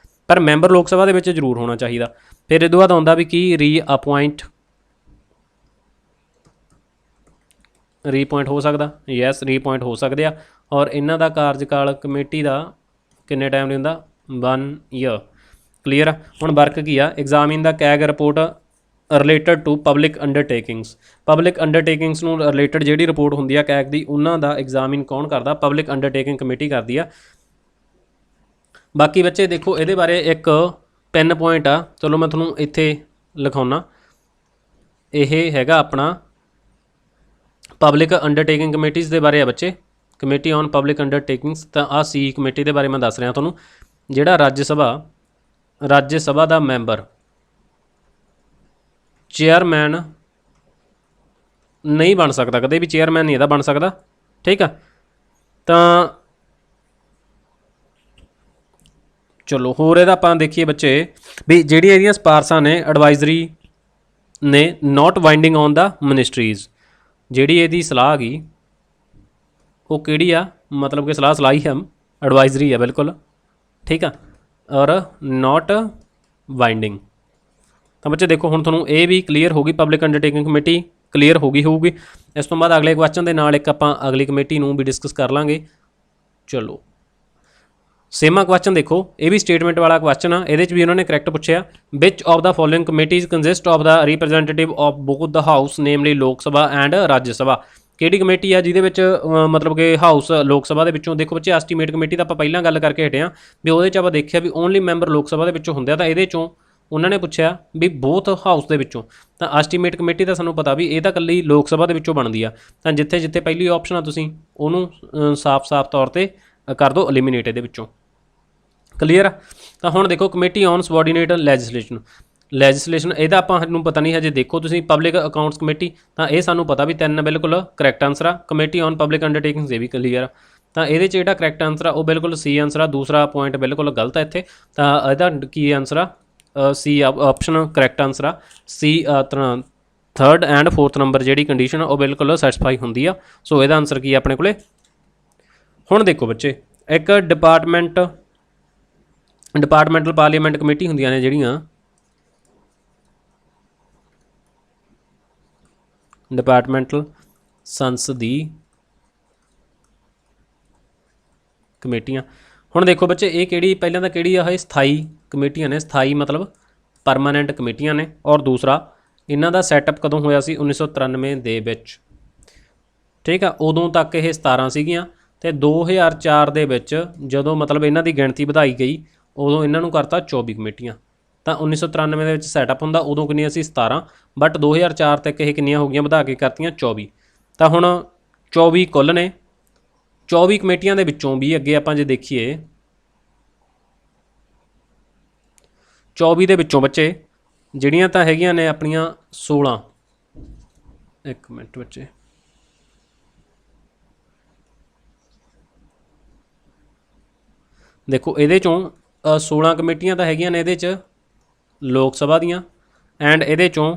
ਪਰ ਮੈਂਬਰ ਲੋਕ ਸਭਾ ਦੇ ਵਿੱਚ ਜ਼ਰੂਰ ਹੋਣਾ ਚਾਹੀਦਾ। ਫਿਰ ਇਹ ਤੋਂ ਬਾਅਦ ਆਉਂਦਾ ਵੀ ਕੀ? ਰੀਅਪੁਆਇੰਟ ਹੋ ਸਕਦਾ? ਯੈਸ, ਰੀਅਪੁਆਇੰਟ ਹੋ ਸਕਦੇ ਆ। ਔਰ ਇਹਨਾਂ ਦਾ ਕਾਰਜਕਾਲ ਕਮੇਟੀ ਦਾ ਕਿੰਨੇ ਟਾਈਮ ਲਈ ਹੁੰਦਾ? 1 ਈਅਰ। ਕਲੀਅਰ ਆ? ਹੁਣ ਵਰਕ ਕੀ ਆ? Examine the CAG report related to public undertakings. Public undertakings ਨੂੰ ਰਿਲੇਟਡ ਜਿਹੜੀ ਰਿਪੋਰਟ ਹੁੰਦੀ ਆ ਕੈਗ ਦੀ, ਉਹਨਾਂ ਦਾ ਐਗਜ਼ਾਮਿਨ ਕੌਣ ਕਰਦਾ? ਪਬਲਿਕ ਅੰਡਰਟੇਕਿੰਗ ਕਮੇਟੀ ਕਰਦੀ ਆ। ਬਾਕੀ ਬੱਚੇ ਦੇਖੋ ਇਹਦੇ ਬਾਰੇ ਇੱਕ ਪੈਨ ਪੁਆਇੰਟ ਆ, ਚਲੋ ਮੈਂ ਤੁਹਾਨੂੰ ਇੱਥੇ ਲਿਖਾਉਣਾ। ਇਹ ਹੈਗਾ ਆਪਣਾ ਪਬਲਿਕ ਅੰਡਰਟੇਕਿੰਗ ਕਮੇਟੀਜ਼ ਦੇ ਬਾਰੇ ਆ ਬੱਚੇ, ਕਮੇਟੀ ਔਨ ਪਬਲਿਕ ਅੰਡਰਟੇਕਿੰਗਸ। ਤਾਂ ਆਹ ਸੀ ਕਮੇਟੀ ਦੇ ਬਾਰੇ ਮੈਂ ਦੱਸ ਰਿਹਾ ਤੁਹਾਨੂੰ। ਜਿਹੜਾ ਰਾਜ ਸਭਾ ਦਾ ਮੈਂਬਰ ਚੇਅਰਮੈਨ ਨਹੀਂ ਬਣ ਸਕਦਾ, ਕਦੇ ਵੀ ਚੇਅਰਮੈਨ ਨਹੀਂ ਇਹਦਾ ਬਣ ਸਕਦਾ, ਠੀਕ ਆ। ਤਾਂ ਚਲੋ ਹੋਰ ਇਹਦਾ ਆਪਾਂ ਦੇਖੀਏ ਬੱਚੇ ਵੀ ਜਿਹੜੀਆਂ ਇਹਦੀਆਂ ਸਿਫਾਰਸ਼ਾਂ ਨੇ ਐਡਵਾਈਜ਼ਰੀ ਨੇ, ਨਾਟ ਬਾਈਂਡਿੰਗ ਔਨ ਦਾ ਮਿਨਿਸਟਰੀਜ਼। ਜਿਹੜੀ ਇਹਦੀ ਸਲਾਹ ਹੈਗੀ ਉਹ ਕਿਹੜੀ ਆ? ਮਤਲਬ ਕਿ ਸਲਾਹ ਹੀ ਹੈ, ਐਡਵਾਈਜ਼ਰੀ ਆ ਬਿਲਕੁਲ, ਠੀਕ ਆ, ਔਰ ਨਾਟ ਬਾਈਂਡਿੰਗ। ਤਾਂ ਬੱਚੇ ਦੇਖੋ ਹੁਣ ਤੁਹਾਨੂੰ ਇਹ ਵੀ ਕਲੀਅਰ ਹੋ ਗਈ, ਪਬਲਿਕ ਅੰਡਰਟੇਕਿੰਗ ਕਮੇਟੀ ਕਲੀਅਰ ਹੋਊਗੀ। ਇਸ ਤੋਂ ਬਾਅਦ ਅਗਲੇ ਕੁਐਸਚਨ ਦੇ ਨਾਲ ਇੱਕ ਆਪਾਂ ਅਗਲੀ ਕਮੇਟੀ ਨੂੰ ਵੀ ਡਿਸਕਸ ਕਰ ਲਾਂਗੇ। ਚਲੋ ਸੇਮਾ ਕੁਐਸਚਨ ਦੇਖੋ, ਇਹ ਵੀ ਸਟੇਟਮੈਂਟ ਵਾਲਾ ਕੁਐਸਚਨ ਆ। ਇਹਦੇ 'ਚ ਵੀ ਉਹਨਾਂ ਨੇ ਕਰੈਕਟ ਪੁੱਛਿਆ, which of the following committees consist of the representative of both the house namely Lok Sabha and ਰਾਜ ਸਭਾ। ਕਿਹੜੀ ਕਮੇਟੀ ਆ ਜਿਹਦੇ ਵਿੱਚ ਮਤਲਬ ਕਿ ਹਾਊਸ ਲੋਕ ਸਭਾ ਦੇ ਵਿੱਚੋਂ? ਦੇਖੋ ਬੱਚੇ ਐਸਟੀਮੇਟ ਕਮੇਟੀ ਤਾਂ ਆਪਾਂ ਪਹਿਲਾਂ ਗੱਲ ਕਰਕੇ ਹਟੇ ਹਾਂ ਵੀ ਉਹਦੇ 'ਚ ਆਪਾਂ ਦੇਖਿਆ ਵੀ ਓਨਲੀ ਮੈਂਬਰ ਲੋਕ ਸਭਾ ਦੇ ਵਿੱਚੋਂ ਹੁੰਦੇ ਆ। ਤਾਂ ਇਹਦੇ 'ਚੋਂ ਉਹਨਾਂ ਨੇ ਪੁੱਛਿਆ ਵੀ ਬੋਥ ਹਾਊਸ ਦੇ ਵਿੱਚੋਂ। ਤਾਂ ਐਸਟੀਮੇਟ ਕਮੇਟੀ ਤਾਂ ਸਾਨੂੰ ਪਤਾ ਵੀ ਇਹ ਤਾਂ ਇਕੱਲੀ ਲੋਕ ਸਭਾ ਦੇ ਵਿੱਚੋਂ ਬਣਦੀ ਆ। ਤਾਂ ਜਿੱਥੇ ਜਿੱਥੇ ਪਹਿਲੀ ਆਪਸ਼ਨ ਆ ਤੁਸੀਂ ਉਹਨੂੰ ਸਾਫ਼-ਸਾਫ਼ ਤੌਰ 'ਤੇ कर दो एलिमीनेट ਇਹਦੇ ਵਿੱਚੋਂ। ਕਲੀਅਰ ਆ। ਤਾਂ ਹੁਣ ਦੇਖੋ ਕਮੇਟੀ ਔਨ ਸਬੋਰਡੀਨੇਟ ਲੈਜਿਸਲੇਸ਼ਨ ਇਹਦਾ ਆਪਾਂ ਨੂੰ ਪਤਾ ਨਹੀਂ ਹਜੇ। ਦੇਖੋ ਤੁਸੀਂ ਪਬਲਿਕ ਅਕਾਊਂਟਸ ਕਮੇਟੀ, ਤਾਂ ਇਹ ਸਾਨੂੰ ਪਤਾ ਵੀ 3 ਬਿਲਕੁਲ ਕਰੈਕਟ ਆਂਸਰ ਆ। ਕਮੇਟੀ ਔਨ ਪਬਲਿਕ ਅੰਡਰਟੇਕਿੰਗਸ ਇਹ ਵੀ ਕਲੀਅਰ ਆ। ਤਾਂ ਇਹਦੇ 'ਚ ਜਿਹੜਾ ਕਰੈਕਟ ਆਂਸਰ ਆ ਉਹ ਬਿਲਕੁਲ ਸੀ ਆਂਸਰ ਆ। ਦੂਸਰਾ ਪੁਆਇੰਟ ਬਿਲਕੁਲ ਗਲਤ ਆ ਇੱਥੇ। ਤਾਂ ਇਹਦਾ ਕੀ ਆਂਸਰ ਆ? ਸੀ ਆਪਸ਼ਨ ਕਰੈਕਟ ਆਂਸਰ ਆ। ਸੀ ਥਰਡ ਐਂਡ ਫੋਰਥ ਨੰਬਰ ਜਿਹੜੀ ਕੰਡੀਸ਼ਨ ਆ ਉਹ ਬਿਲਕੁਲ ਸੈਟੀਸਫਾਈ ਹੁੰਦੀ ਆ। ਸੋ ਇਹਦਾ ਆਂਸਰ ਕੀ ਆ ਆਪਣੇ ਕੋਲੇ? ਹੁਣ ਦੇਖੋ ਬੱਚੇ, ਇੱਕ ਡਿਪਾਰਟਮੈਂਟਲ ਪਾਰਲੀਮੈਂਟ ਕਮੇਟੀ ਹੁੰਦੀਆਂ ਨੇ ਜਿਹੜੀਆਂ, ਡਿਪਾਰਟਮੈਂਟਲ ਸੰਸਦੀ ਕਮੇਟੀਆਂ। ਹੁਣ ਦੇਖੋ ਬੱਚੇ, ਇਹ ਕਿਹੜੀ ਪਹਿਲਾਂ ਤਾਂ ਕਿਹੜੀ ਆ? ਇਹ ਸਥਾਈ ਕਮੇਟੀਆਂ ਨੇ। ਸਥਾਈ ਮਤਲਬ ਪਰਮਾਨੈਂਟ ਕਮੇਟੀਆਂ ਨੇ। ਔਰ ਦੂਸਰਾ ਇਹਨਾਂ ਦਾ ਸੈਟਅਪ ਕਦੋਂ ਹੋਇਆ ਸੀ? 1993 ਦੇ ਵਿੱਚ। ਠੀਕ ਆ। ਉਦੋਂ ਤੱਕ ਇਹ 17 ਸੀਗੀਆਂ ਅਤੇ 2004 ਦੇ ਵਿੱਚ ਜਦੋਂ ਮਤਲਬ ਇਹਨਾਂ ਦੀ ਗਿਣਤੀ ਵਧਾਈ ਗਈ ਉਦੋਂ ਇਹਨਾਂ ਨੂੰ ਕਰਤਾ 24 ਕਮੇਟੀਆਂ। ਤਾਂ 1993 ਦੇ ਵਿੱਚ ਸੈਟਅਪ ਹੁੰਦਾ, ਉਦੋਂ ਕਿੰਨੀਆਂ ਸੀ? 17। ਬਟ 2004 ਤੱਕ ਇਹ ਕਿੰਨੀਆਂ ਹੋ ਗਈਆਂ? ਵਧਾ ਕੇ ਕਰਤੀਆਂ 24। ਤਾਂ ਹੁਣ 24 ਕੁੱਲ ਨੇ। 24 ਕਮੇਟੀਆਂ ਦੇ ਵਿੱਚੋਂ ਵੀ ਅੱਗੇ ਆਪਾਂ ਜੇ ਦੇਖੀਏ, 24 ਦੇ ਵਿੱਚੋਂ ਬੱਚੇ ਜਿਹੜੀਆਂ ਤਾਂ ਹੈਗੀਆਂ ਨੇ ਆਪਣੀਆਂ 16। ਇੱਕ ਮਿੰਟ ਬੱਚੇ, ਦੇਖੋ ਇਹਦੇ ਚੋਂ 16 ਕਮੇਟੀਆਂ ਤਾਂ ਹੈਗੀਆਂ ਨੇ ਇਹਦੇ 'ਚ ਲੋਕ ਸਭਾ ਦੀਆਂ, ਐਂਡ ਇਹਦੇ ਚੋਂ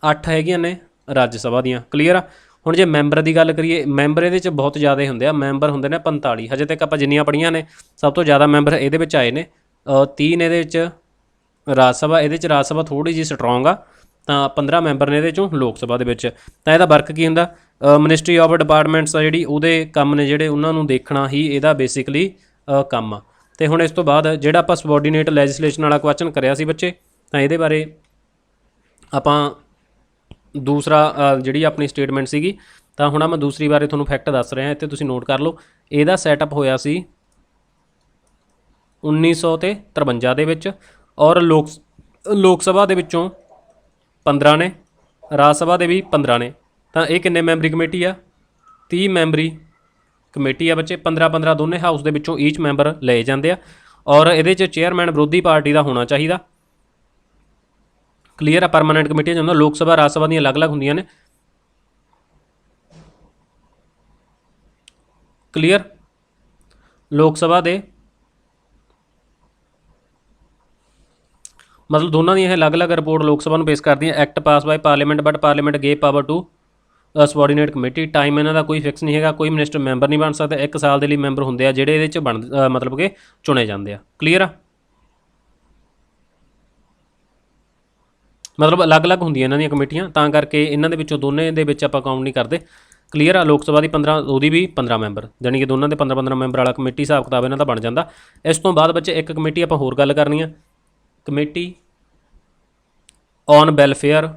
8 ਹੈਗੀਆਂ ਨੇ ਰਾਜ ਸਭਾ ਦੀਆਂ। ਕਲੀਅਰ ਆ। ਹੁਣ ਜੇ ਮੈਂਬਰ ਦੀ ਗੱਲ ਕਰੀਏ, ਮੈਂਬਰ ਇਹਦੇ 'ਚ ਬਹੁਤ ਜ਼ਿਆਦਾ ਹੁੰਦੇ ਆ। ਮੈਂਬਰ ਹੁੰਦੇ ਨੇ 45। ਹਜੇ ਤੱਕ ਆਪਾਂ ਜਿੰਨੀਆਂ ਪੜ੍ਹੀਆਂ ਨੇ ਸਭ ਤੋਂ ਜ਼ਿਆਦਾ ਮੈਂਬਰ ਇਹਦੇ ਵਿੱਚ ਆਏ ਨੇ। 3 ਇਹਦੇ ਵਿੱਚ ਰਾਜ ਸਭਾ, ਇਹਦੇ 'ਚ ਰਾਜ ਸਭਾ ਥੋੜ੍ਹੀ ਜਿਹੀ ਸਟਰੋਂਗ ਆ। ਤਾਂ 15 ਮੈਂਬਰ ਨੇ ਇਹਦੇ 'ਚੋਂ ਲੋਕ ਸਭਾ ਦੇ ਵਿੱਚ। ਤਾਂ ਇਹਦਾ ਵਰਕ ਕੀ ਹੁੰਦਾ? ਮਿਨਿਸਟਰੀ ਆਫ ਡਿਪਾਰਟਮੈਂਟਸ ਆ ਜਿਹੜੀ, ਉਹਦੇ ਕੰਮ ਨੇ ਜਿਹੜੇ ਉਹਨਾਂ ਨੂੰ ਦੇਖਣਾ ਹੀ ਇਹਦਾ ਬੇਸਿਕਲੀ ਕੰਮ ਆ। ਅਤੇ ਹੁਣ ਇਸ ਤੋਂ ਬਾਅਦ ਜਿਹੜਾ ਆਪਾਂ ਸਬੋਰਡੀਨੇਟ ਲੈਜਿਸਲੇਸ਼ਨ ਵਾਲਾ ਕੁਐਸਚਨ ਕਰਿਆ ਸੀ ਬੱਚੇ, ਤਾਂ ਇਹਦੇ ਬਾਰੇ ਆਪਾਂ ਦੂਸਰਾ ਜਿਹੜੀ ਆਪਣੀ ਸਟੇਟਮੈਂਟ ਸੀਗੀ, ਤਾਂ ਹੁਣ ਮੈਂ ਦੂਸਰੀ ਬਾਰੇ ਤੁਹਾਨੂੰ ਫੈਕਟ ਦੱਸ ਰਿਹਾ। ਇੱਥੇ ਤੁਸੀਂ ਨੋਟ ਕਰ ਲਓ। ਇਹਦਾ ਸੈਟਅਪ ਹੋਇਆ ਸੀ 1953 ਦੇ ਵਿੱਚ। ਔਰ ਲੋਕ ਸਭਾ ਦੇ ਵਿੱਚੋਂ 15 ਨੇ, ਰਾਜ ਸਭਾ ਦੇ ਵੀ 15 ਨੇ। ਤਾਂ ਇਹ ਕਿੰਨੇ ਮੈਂਬਰੀ ਕਮੇਟੀ ਆ? 30 ਮੈਂਬਰੀ ਕਮੇਟੀ ਆ ਬੱਚੇ। 15-15 ਦੋਨੇ ਹਾਊਸ ਦੇ ਵਿੱਚੋਂ ਈਚ ਮੈਂਬਰ ਲਏ ਜਾਂਦੇ ਆ। ਔਰ ਇਹਦੇ 'ਚ ਚੇਅਰਮੈਨ ਵਿਰੋਧੀ ਪਾਰਟੀ ਦਾ ਹੋਣਾ ਚਾਹੀਦਾ। ਕਲੀਅਰ ਆ। ਪਰਮਾਨੈਂਟ ਕਮੇਟੀਆਂ 'ਚ ਹੁੰਦਾ। ਲੋਕ ਸਭਾ ਰਾਜ ਸਭਾ ਦੀਆਂ ਅਲੱਗ-ਅਲੱਗ ਹੁੰਦੀਆਂ ਨੇ। ਕਲੀਅਰ। ਲੋਕ ਸਭਾ ਦੇ ਮਤਲਬ ਦੋਨਾਂ ਦੀਆਂ ਇਹ ਅਲੱਗ-ਅਲੱਗ ਰਿਪੋਰਟ ਲੋਕ ਸਭਾ ਨੂੰ ਪੇਸ਼ ਕਰਦੀਆਂ। Act pass by parliament, but parliament gave power to subordinate committee. Time ਇਹਨਾਂ ਦਾ ਕੋਈ ਫਿਕਸ ਨਹੀਂ ਹੈਗਾ। ਕੋਈ ਮਿਨਿਸਟਰ ਮੈਂਬਰ ਨਹੀਂ ਬਣ ਸਕਦਾ। 1 ਸਾਲ ਦੇ ਲਈ ਮੈਂਬਰ ਹੁੰਦੇ ਆ ਜਿਹੜੇ ਇਹਦੇ 'ਚ ਮਤਲਬ ਕਿ ਚੁਣੇ ਜਾਂਦੇ ਆ। ਕਲੀਅਰ ਆ। ਮਤਲਬ ਅਲੱਗ-ਅਲੱਗ ਹੁੰਦੀਆਂ ਇਹਨਾਂ ਦੀਆਂ ਕਮੇਟੀਆਂ, ਤਾਂ ਕਰਕੇ ਇਹਨਾਂ ਦੇ ਵਿੱਚੋਂ ਦੋਨੇ ਦੇ ਵਿੱਚ ਆਪਾਂ ਕਾਊਂਟ ਨਹੀਂ ਕਰਦੇ। ਕਲੀਅਰ ਆ। ਲੋਕ ਸਭਾ ਦੀ 15, ਉਹਦੀ ਵੀ 15 ਮੈਂਬਰ, ਜਾਣੀ ਕਿ ਦੋਨਾਂ ਦੇ 15-15 ਮੈਂਬਰ ਵਾਲਾ ਕਮੇਟੀ ਹਿਸਾਬ ਕਿਤਾਬ ਇਹਨਾਂ ਦਾ ਬਣ ਜਾਂਦਾ। ਇਸ ਤੋਂ ਬਾਅਦ ਬੱਚੇ ਇੱਕ ਕਮੇਟੀ ਆਪਾਂ ਹੋਰ ਗੱਲ ਕਰਨੀ ਆ, ਕਮੇਟੀ ਔਨ ਵੈਲਫੇਅਰ।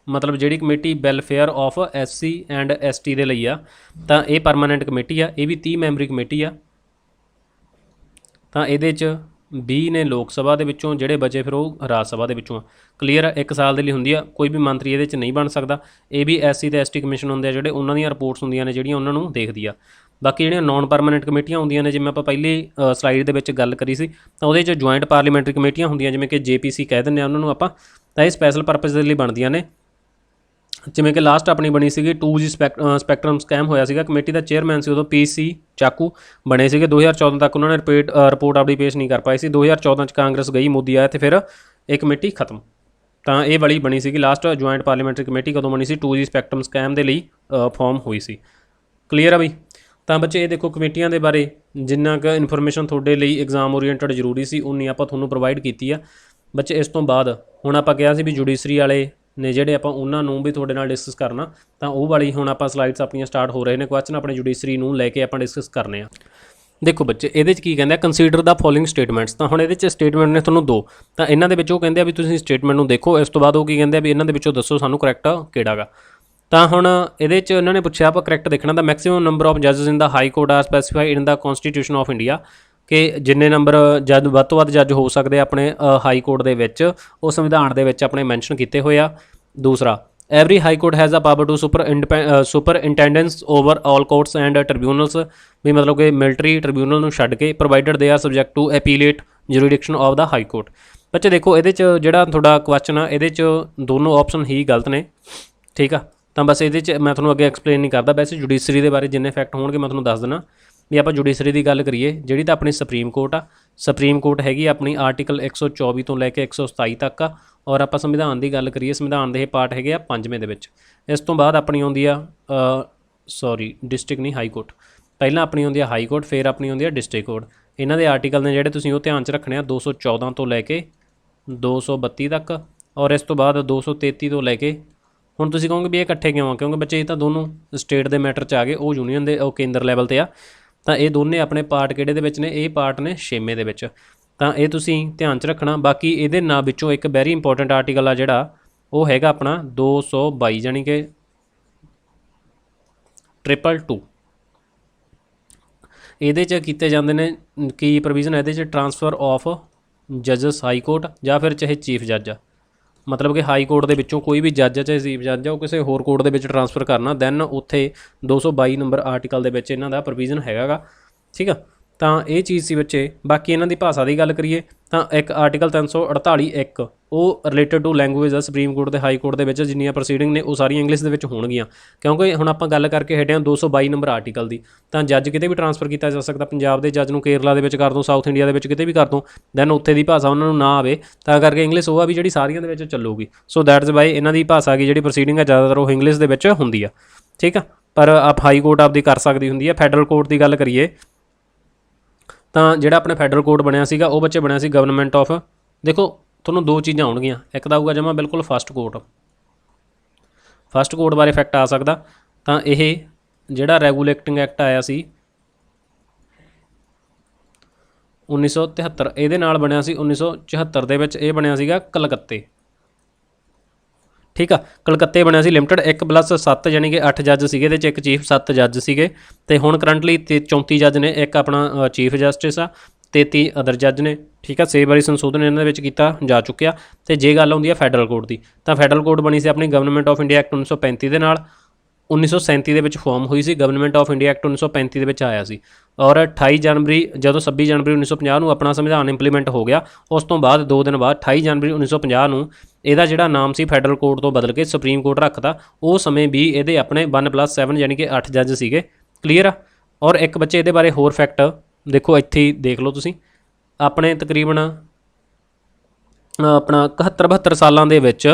ਮਤਲਬ ਜਿਹੜੀ committee welfare of SC and ST ਦੇ ਲਈ ਆ, ਤਾਂ ਇਹ ਪਰਮਾਨੈਂਟ ਕਮੇਟੀ ਆ। ਇਹ ਵੀ 30 ਮੈਂਬਰੀ ਕਮੇਟੀ ਆ। ਤਾਂ ਇਹਦੇ 'ਚ 20 ਨੇ ਲੋਕ ਸਭਾ ਦੇ ਵਿੱਚੋਂ, ਜਿਹੜੇ ਬਚੇ ਫਿਰ ਉਹ ਰਾਜ ਸਭਾ ਦੇ ਵਿੱਚੋਂ ਆ। ਕਲੀਅਰ ਆ। 1 ਸਾਲ ਦੇ ਲਈ ਹੁੰਦੀ ਆ। ਕੋਈ ਵੀ ਮੰਤਰੀ ਇਹਦੇ 'ਚ ਨਹੀਂ ਬਣ ਸਕਦਾ। ਇਹ ਵੀ SC ਤੇ ST ਕਮਿਸ਼ਨ ਹੁੰਦੇ ਆ ਜਿਹੜੇ, ਉਹਨਾਂ ਦੀਆਂ ਰਿਪੋਰਟਸ ਹੁੰਦੀਆਂ ਨੇ ਜਿਹੜੀਆਂ ਉਹਨਾਂ ਨੂੰ ਦੇਖਦੀ ਆ। ਬਾਕੀ ਜਿਹੜੀਆਂ ਨੋਨ ਪਰਮਾਨੈਂਟ ਕਮੇਟੀਆਂ ਹੁੰਦੀਆਂ ਨੇ, ਜਿਵੇਂ ਆਪਾਂ ਪਹਿਲੀ ਸਲਾਈਡ ਦੇ ਵਿੱਚ ਗੱਲ ਕਰੀ ਸੀ, ਤਾਂ ਉਹਦੇ 'ਚ ਜੁਆਇੰਟ ਪਾਰਲੀਮੈਂਟਰੀ ਕਮੇਟੀਆਂ ਹੁੰਦੀਆਂ, ਜਿਵੇਂ ਕਿ JPC ਕਹਿ ਦਿੰਦੇ ਆ ਉਹਨਾਂ ਨੂੰ ਆਪਾਂ। ਤਾਂ ਇਹ ਸਪੈਸ਼ਲ ਪਰਪਸ ਦੇ ਲਈ ਬਣਦੀਆਂ ਨੇ। ਜਿਵੇਂ ਕਿ ਲਾਸਟ ਆਪਣੀ ਬਣੀ ਸੀਗੀ 2G ਸਪੈਕਟਰਮ ਸਕੈਮ ਹੋਇਆ ਸੀਗਾ। ਕਮੇਟੀ ਦਾ ਚੇਅਰਮੈਨ ਸੀ ਉਦੋਂ PC ਚਾਕੂ ਬਣੇ ਸੀਗੇ। 2014 ਤੱਕ ਉਹਨਾਂ ਨੇ ਰਿਪੋਰਟ ਆਪਣੀ ਪੇਸ਼ ਨਹੀਂ ਕਰ ਪਾਈ ਸੀ। 2014 'ਚ ਕਾਂਗਰਸ ਗਈ, ਮੋਦੀ ਆਇਆ, ਅਤੇ ਫਿਰ ਇਹ ਕਮੇਟੀ ਖਤਮ। ਤਾਂ ਇਹ ਵਾਲੀ ਬਣੀ ਸੀਗੀ ਲਾਸਟ ਜੁਆਇੰਟ ਪਾਰਲੀਮੈਂਟਰੀ ਕਮੇਟੀ। ਕਦੋਂ ਬਣੀ ਸੀ? 2G ਸਪੈਕਟਰਮ ਸਕੈਮ ਦੇ ਲਈ ਫਾਰਮ ਹੋਈ ਸੀ। ਕਲੀਅਰ ਆ ਬਈ। ਤਾਂ ਬੱਚੇ ਇਹ ਦੇਖੋ ਕਮੇਟੀਆਂ ਦੇ ਬਾਰੇ ਜਿੰਨਾ ਕੁ ਇਨਫੋਰਮੇਸ਼ਨ ਤੁਹਾਡੇ ਲਈ ਐਗਜ਼ਾਮ ਓਰੀਐਂਟਡ ਜ਼ਰੂਰੀ ਸੀ, ਉਨੀ ਆਪਾਂ ਤੁਹਾਨੂੰ ਪ੍ਰੋਵਾਈਡ ਕੀਤੀ ਆ ਬੱਚੇ। ਇਸ ਤੋਂ ਬਾਅਦ ਹੁਣ ਆਪਾਂ ਕਿਹਾ ਸੀ ਵੀ ਜੁਡੀਸ਼ਰੀ ਵਾਲੇ ਨੇ ਜਿਹੜੇ, ਆਪਾਂ ਉਹਨਾਂ ਨੂੰ ਵੀ ਤੁਹਾਡੇ ਨਾਲ ਡਿਸਕਸ ਕਰਨਾ। ਤਾਂ ਉਹ ਵਾਲੀ ਹੁਣ ਆਪਾਂ ਸਲਾਈਡਸ ਆਪਣੀਆਂ ਸਟਾਰਟ ਹੋ ਰਹੇ ਨੇ। ਕੁਐਸਚਨ ਆਪਣੇ ਜੁਡੀਸ਼ਰੀ ਨੂੰ ਲੈ ਕੇ ਆਪਾਂ ਡਿਸਕਸ ਕਰਨੇ ਆ। ਦੇਖੋ ਬੱਚੇ ਇਹਦੇ 'ਚ ਕੀ ਕਹਿੰਦੇ ਆ, ਕੰਸੀਡਰ ਦਾ ਫੋਲੋਇੰਗ ਸਟੇਟਮੈਂਟਸ। ਤਾਂ ਹੁਣ ਇਹਦੇ 'ਚ ਸਟੇਟਮੈਂਟ ਨੇ ਤੁਹਾਨੂੰ 2। ਤਾਂ ਇਹਨਾਂ ਦੇ ਵਿੱਚ ਉਹ ਕਹਿੰਦੇ ਆ ਵੀ ਤੁਸੀਂ ਸਟੇਟਮੈਂਟ ਨੂੰ ਦੇਖੋ। ਇਸ ਤੋਂ ਬਾਅਦ ਉਹ ਕੀ ਕਹਿੰਦੇ ਆ ਵੀ ਇਹਨਾਂ ਦੇ ਵਿੱਚੋਂ ਦੱਸੋ ਸਾਨੂੰ ਕਰੈਕਟ ਕਿਹੜਾ ਗਾ। ਤਾਂ ਹੁਣ ਇਹਦੇ 'ਚ ਇਹਨਾਂ ਨੇ ਪੁੱਛਿਆ ਆਪਾਂ ਕਰੈਕਟ ਦੇਖਣਾ। ਦਾ ਮੈਕਸਿਮਮ ਨੰਬਰ ਆਫ ਜੱਜਸ in the high court are specified in the constitution of India, ਕਿ ਜਿੰਨੇ ਨੰਬਰ ਜੱਜ ਵੱਧ ਤੋਂ ਵੱਧ ਜੱਜ ਹੋ ਸਕਦੇ ਆਪਣੇ ਹਾਈ ਕੋਰਟ ਦੇ ਵਿੱਚ, ਉਹ ਸੰਵਿਧਾਨ ਦੇ ਵਿੱਚ ਆਪਣੇ ਮੈਂਸ਼ਨ ਕੀਤੇ ਹੋਏ ਆ। ਦੂਸਰਾ, every high court has a power to superintendence over all courts and tribunals, भी मतलब कि मिलिटरी ट्रिब्यूनल ਨੂੰ ਛੱਡ ਕੇ provided they are subject to appellate jurisdiction of the high court. बच्चे देखो ये ਜਿਹੜਾ ਤੁਹਾਡਾ ਕੁਐਸਚਨ ਆ ਇਹਦੇ 'ਚ ਦੋਨੋਂ ਆਪਸ਼ਨ ਹੀ ਗਲਤ ਨੇ, ठीक आ। ਤਾਂ ਬਸ ਇਹਦੇ 'ਚ ਮੈਂ ਤੁਹਾਨੂੰ ਅੱਗੇ ਐਕਸਪਲੇਨ ਨਹੀਂ ਕਰਦਾ। ਵੈਸੇ ਜੁਡੀਸ਼ਰੀ ਦੇ ਬਾਰੇ ਜਿੰਨੇ ਫੈਕਟ ਹੋਣਗੇ ਮੈਂ ਤੁਹਾਨੂੰ ਦੱਸ ਦੇਣਾ। ਵੀ ਆਪਾਂ ਜੁਡੀਸ਼ਰੀ ਦੀ ਗੱਲ ਕਰੀਏ, ਜਿਹੜੀ ਤਾਂ ਆਪਣੀ ਸੁਪਰੀਮ ਕੋਰਟ ਆ, ਸੁਪਰੀਮ ਕੋਰਟ ਹੈਗੀ ਆਪਣੀ ਆਰਟੀਕਲ 124 ਤੋਂ ਲੈ ਕੇ 127 ਤੱਕ ਆ। ਔਰ ਆਪਾਂ ਸੰਵਿਧਾਨ ਦੀ ਗੱਲ ਕਰੀਏ, ਸੰਵਿਧਾਨ ਦੇ ਇਹ ਪਾਰਟ ਹੈਗੇ ਆ 5ਵੇਂ ਦੇ ਵਿੱਚ। ਇਸ ਤੋਂ ਬਾਅਦ ਆਪਣੀ ਆਉਂਦੀ ਆ ਡਿਸਟ੍ਰਿਕਟ ਨਹੀਂ, ਹਾਈ ਕੋਰਟ। ਪਹਿਲਾਂ ਆਪਣੀ ਆਉਂਦੀ ਆ ਹਾਈ ਕੋਰਟ, ਫਿਰ ਆਪਣੀ ਆਉਂਦੀ ਆ ਡਿਸਟ੍ਰਿਕਟ ਕੋਰਟ। ਇਹਨਾਂ ਦੇ ਆਰਟੀਕਲ ਨੇ ਜਿਹੜੇ ਤੁਸੀਂ ਉਹ ਧਿਆਨ 'ਚ ਰੱਖਣੇ ਆ, 214 ਤੋਂ ਲੈ ਕੇ 232 ਤੱਕ। ਔਰ ਇਸ ਤੋਂ ਬਾਅਦ 233 ਤੋਂ ਲੈ ਕੇ, ਹੁਣ ਤੁਸੀਂ ਕਹੋਗੇ ਵੀ ਇਹ ਇਕੱਠੇ ਕਿਉਂ ਆ, ਕਿਉਂਕਿ ਬੱਚੇ ਇਹ ਤਾਂ ਦੋਨੋਂ ਸਟੇਟ ਦੇ ਮੈਟਰ 'ਚ ਆ ਗਏ, ਉਹ ਯੂਨੀਅਨ ਦੇ ਉਹ ਕੇਂਦਰ ਲੈਵਲ 'ਤੇ ਆ। ਤਾਂ ਇਹ ਦੋਨੇ ਆਪਣੇ ਪਾਰਟ ਕਿਹੜੇ ਦੇ ਵਿੱਚ ਨੇ, ਇਹ ਪਾਰਟ ਨੇ 6ਵੇਂ ਦੇ ਵਿੱਚ। ਤਾਂ ਇਹ ਤੁਸੀਂ ਧਿਆਨ 'ਚ ਰੱਖਣਾ। ਬਾਕੀ ਇਹਦੇ ਨਾਂ ਵਿੱਚੋਂ ਇੱਕ ਵੈਰੀ ਇੰਪੋਰਟੈਂਟ ਆਰਟੀਕਲ ਆ ਜਿਹੜਾ, ਉਹ ਹੈਗਾ ਆਪਣਾ 222, ਜਾਣੀ ਕਿ 222। ਇਹਦੇ 'ਚ ਕੀਤੇ ਜਾਂਦੇ ਨੇ ਕੀ ਪ੍ਰੋਵੀਜ਼ਨ, ਇਹਦੇ 'ਚ ਟਰਾਂਸਫਰ ਆਫ ਜੱਜਸ ਹਾਈ ਕੋਰਟ ਜਾਂ ਫਿਰ ਚਾਹੇ ਚੀਫ ਜੱਜ ਆ, ਮਤਲਬ ਕਿ ਹਾਈ ਕੋਰਟ ਦੇ ਵਿੱਚੋਂ ਕੋਈ ਵੀ ਜੱਜ ਚਾਹੇ ਚੀਫ ਜੱਜ ਆ, ਉਹ ਕਿਸੇ ਹੋਰ ਕੋਰਟ ਦੇ ਵਿੱਚ ਟਰਾਂਸਫਰ ਕਰਨਾ, ਦੈਨ ਉੱਥੇ 222 ਨੰਬਰ ਆਰਟੀਕਲ ਦੇ ਵਿੱਚ ਇਹਨਾਂ ਦਾ ਪ੍ਰੋਵੀਜ਼ਨ ਹੈਗਾ ਗਾ, ਠੀਕ ਆ। ਤਾਂ ਇਹ ਚੀਜ਼ ਸੀ ਬੱਚੇ। ਬਾਕੀ ਇਹਨਾਂ ਦੀ ਭਾਸ਼ਾ ਦੀ ਗੱਲ ਕਰੀਏ ਤਾਂ ਇੱਕ ਆਰਟੀਕਲ 348(1) ਉਹ ਰਿਲੇਟਡ ਟੂ ਲੈਂਗੁਏਜ ਆ। ਸੁਪਰੀਮ ਕੋਰਟ ਤੇ ਹਾਈ ਕੋਰਟ ਦੇ ਵਿੱਚ ਜਿੰਨੀਆਂ ਪ੍ਰੋਸੀਡਿੰਗ ਨੇ ਉਹ ਸਾਰੀਆਂ ਇੰਗਲਿਸ਼ ਦੇ ਵਿੱਚ ਹੋਣਗੀਆਂ, ਕਿਉਂਕਿ ਹੁਣ ਆਪਾਂ ਗੱਲ ਕਰਕੇ ਹਟੇ ਹਾਂ 222 ਨੰਬਰ ਆਰਟੀਕਲ ਦੀ। ਤਾਂ ਜੱਜ ਕਿਤੇ ਵੀ ਟਰਾਂਸਫਰ ਕੀਤਾ ਜਾ ਸਕਦਾ, ਪੰਜਾਬ ਦੇ ਜੱਜ ਨੂੰ ਕੇਰਲਾ ਦੇ ਵਿੱਚ ਕਰ ਦੋ, ਸਾਊਥ ਇੰਡੀਆ ਦੇ ਵਿੱਚ ਕਿਤੇ ਵੀ ਕਰ ਦੋ, ਦੈਨ ਉੱਥੇ ਦੀ ਭਾਸ਼ਾ ਉਹਨਾਂ ਨੂੰ ਨਾ ਆਵੇ, ਤਾਂ ਕਰਕੇ ਇੰਗਲਿਸ਼ ਉਹ ਆ ਵੀ ਜਿਹੜੀ ਸਾਰੀਆਂ ਦੇ ਵਿੱਚ ਚੱਲੂਗੀ। ਸੋ ਦੈਟਸ ਵਾਈ ਇਹਨਾਂ ਦੀ ਭਾਸ਼ਾ ਕੀ ਜਿਹੜੀ ਪ੍ਰੋਸੀਡਿੰਗ ਆ ਜ਼ਿਆਦਾਤਰ ਉਹ ਇੰਗਲਿਸ਼ ਦੇ ਵਿੱਚ ਹੁੰਦੀ ਆ, ਠੀਕ ਆ। ਪਰ ਆਪ ਹਾਈ ਕੋਰਟ ਆਪਦੀ ਕਰ ਸਕਦੀ ਹੁੰਦੀ ਆ। ਫੈਡਰਲ ਕੋਰਟ ਦੀ ਗੱਲ ਕਰੀਏ ਤਾਂ ਜਿਹੜਾ ਆਪਣਾ ਫੈਡਰਲ ਕੋਰਟ ਬਣਿਆ ਸੀਗਾ ਉਹ ਬੱਚੇ ਬਣਿਆ ਸੀ ਗਵਰਨਮੈਂਟ ਆਫ, ਦੇਖੋ ਤੁਹਾਨੂੰ ਦੋ ਚੀਜ਼ਾਂ ਆਉਣਗੀਆਂ, ਇੱਕ ਤਾਂ ਆਊਗਾ ਜਮਾ ਬਿਲਕੁਲ ਫਸਟ ਕੋਰਟ ਬਾਰੇ ਫੈਕਟ ਆ ਸਕਦਾ। ਤਾਂ ਇਹ ਜਿਹੜਾ ਰੈਗੂਲੇਟਿੰਗ ਐਕਟ ਆਇਆ ਸੀ 1973, ਇਹਦੇ ਨਾਲ ਬਣਿਆ ਸੀ 1974 ਦੇ ਵਿੱਚ। ਇਹ ਬਣਿਆ ਸੀਗਾ ਕਲਕੱਤੇ, ਠੀਕ ਆ। ਕਲਕੱਤੇ ਬਣਿਆ ਸੀ ਲਿਮਟਿਡ 1+7, ਯਾਨੀ ਕਿ 8 ਜੱਜ ਸੀਗੇ, ਇਹਦੇ 'ਚ ਇੱਕ ਚੀਫ, 7 ਜੱਜ ਸੀਗੇ। ਅਤੇ ਹੁਣ ਕਰੰਟਲੀ 34 ਜੱਜ ਨੇ, ਇੱਕ ਆਪਣਾ ਚੀਫ ਜਸਟਿਸ ਆ, 33 ਅਦਰ ਜੱਜ ਨੇ, ਠੀਕ ਆ। 6 ਵਾਰੀ ਸੰਸ਼ੋਧਨ ਇਹਨਾਂ ਦੇ ਵਿੱਚ ਕੀਤਾ ਜਾ ਚੁੱਕਿਆ। ਅਤੇ ਜੇ ਗੱਲ ਆਉਂਦੀ ਆ ਫੈਡਰਲ ਕੋਰਟ ਦੀ, ਤਾਂ ਫੈਡਰਲ ਕੋਰਟ ਬਣੀ ਸੀ ਆਪਣੀ ਗਵਰਨਮੈਂਟ ਆਫ ਇੰਡੀਆ ਐਕਟ 1935 ਦੇ ਨਾਲ। 1937 ਦੇ ਵਿੱਚ ਫਾਰਮ ਹੋਈ ਸੀ, ਗਵਰਨਮੈਂਟ ਆਫ ਇੰਡੀਆ ਐਕਟ 1935 ਦੇ ਵਿੱਚ ਆਇਆ ਸੀ। ਔਰ 28 ਜਨਵਰੀ, ਜਦੋਂ 26 ਜਨਵਰੀ 1950 ਨੂੰ ਆਪਣਾ ਸੰਵਿਧਾਨ ਇੰਪਲੀਮੈਂਟ ਹੋ ਗਿਆ, ਉਸ ਤੋਂ ਬਾਅਦ 2 ਦਿਨ ਬਾਅਦ 28 ਜਨਵਰੀ 1950 ਨੂੰ ਇਹਦਾ ਜਿਹੜਾ ਨਾਮ ਸੀ ਫੈਡਰਲ ਕੋਰਟ ਤੋਂ ਬਦਲ ਕੇ ਸੁਪਰੀਮ ਕੋਰਟ ਰੱਖਤਾ। ਉਹ ਸਮੇਂ ਵੀ ਇਹਦੇ ਆਪਣੇ 1+7 ਯਾਨੀ ਕਿ 8 ਜੱਜ ਸੀਗੇ, ਕਲੀਅਰ ਆ। ਔਰ ਇੱਕ ਬੱਚੇ ਇਹਦੇ ਬਾਰੇ ਹੋਰ ਫੈਕਟ ਦੇਖੋ, ਇੱਥੇ ਹੀ ਦੇਖ ਲਓ ਤੁਸੀਂ, ਆਪਣੇ ਤਕਰੀਬਨ ਆਪਣਾ 71-72 ਸਾਲਾਂ ਦੇ ਵਿੱਚ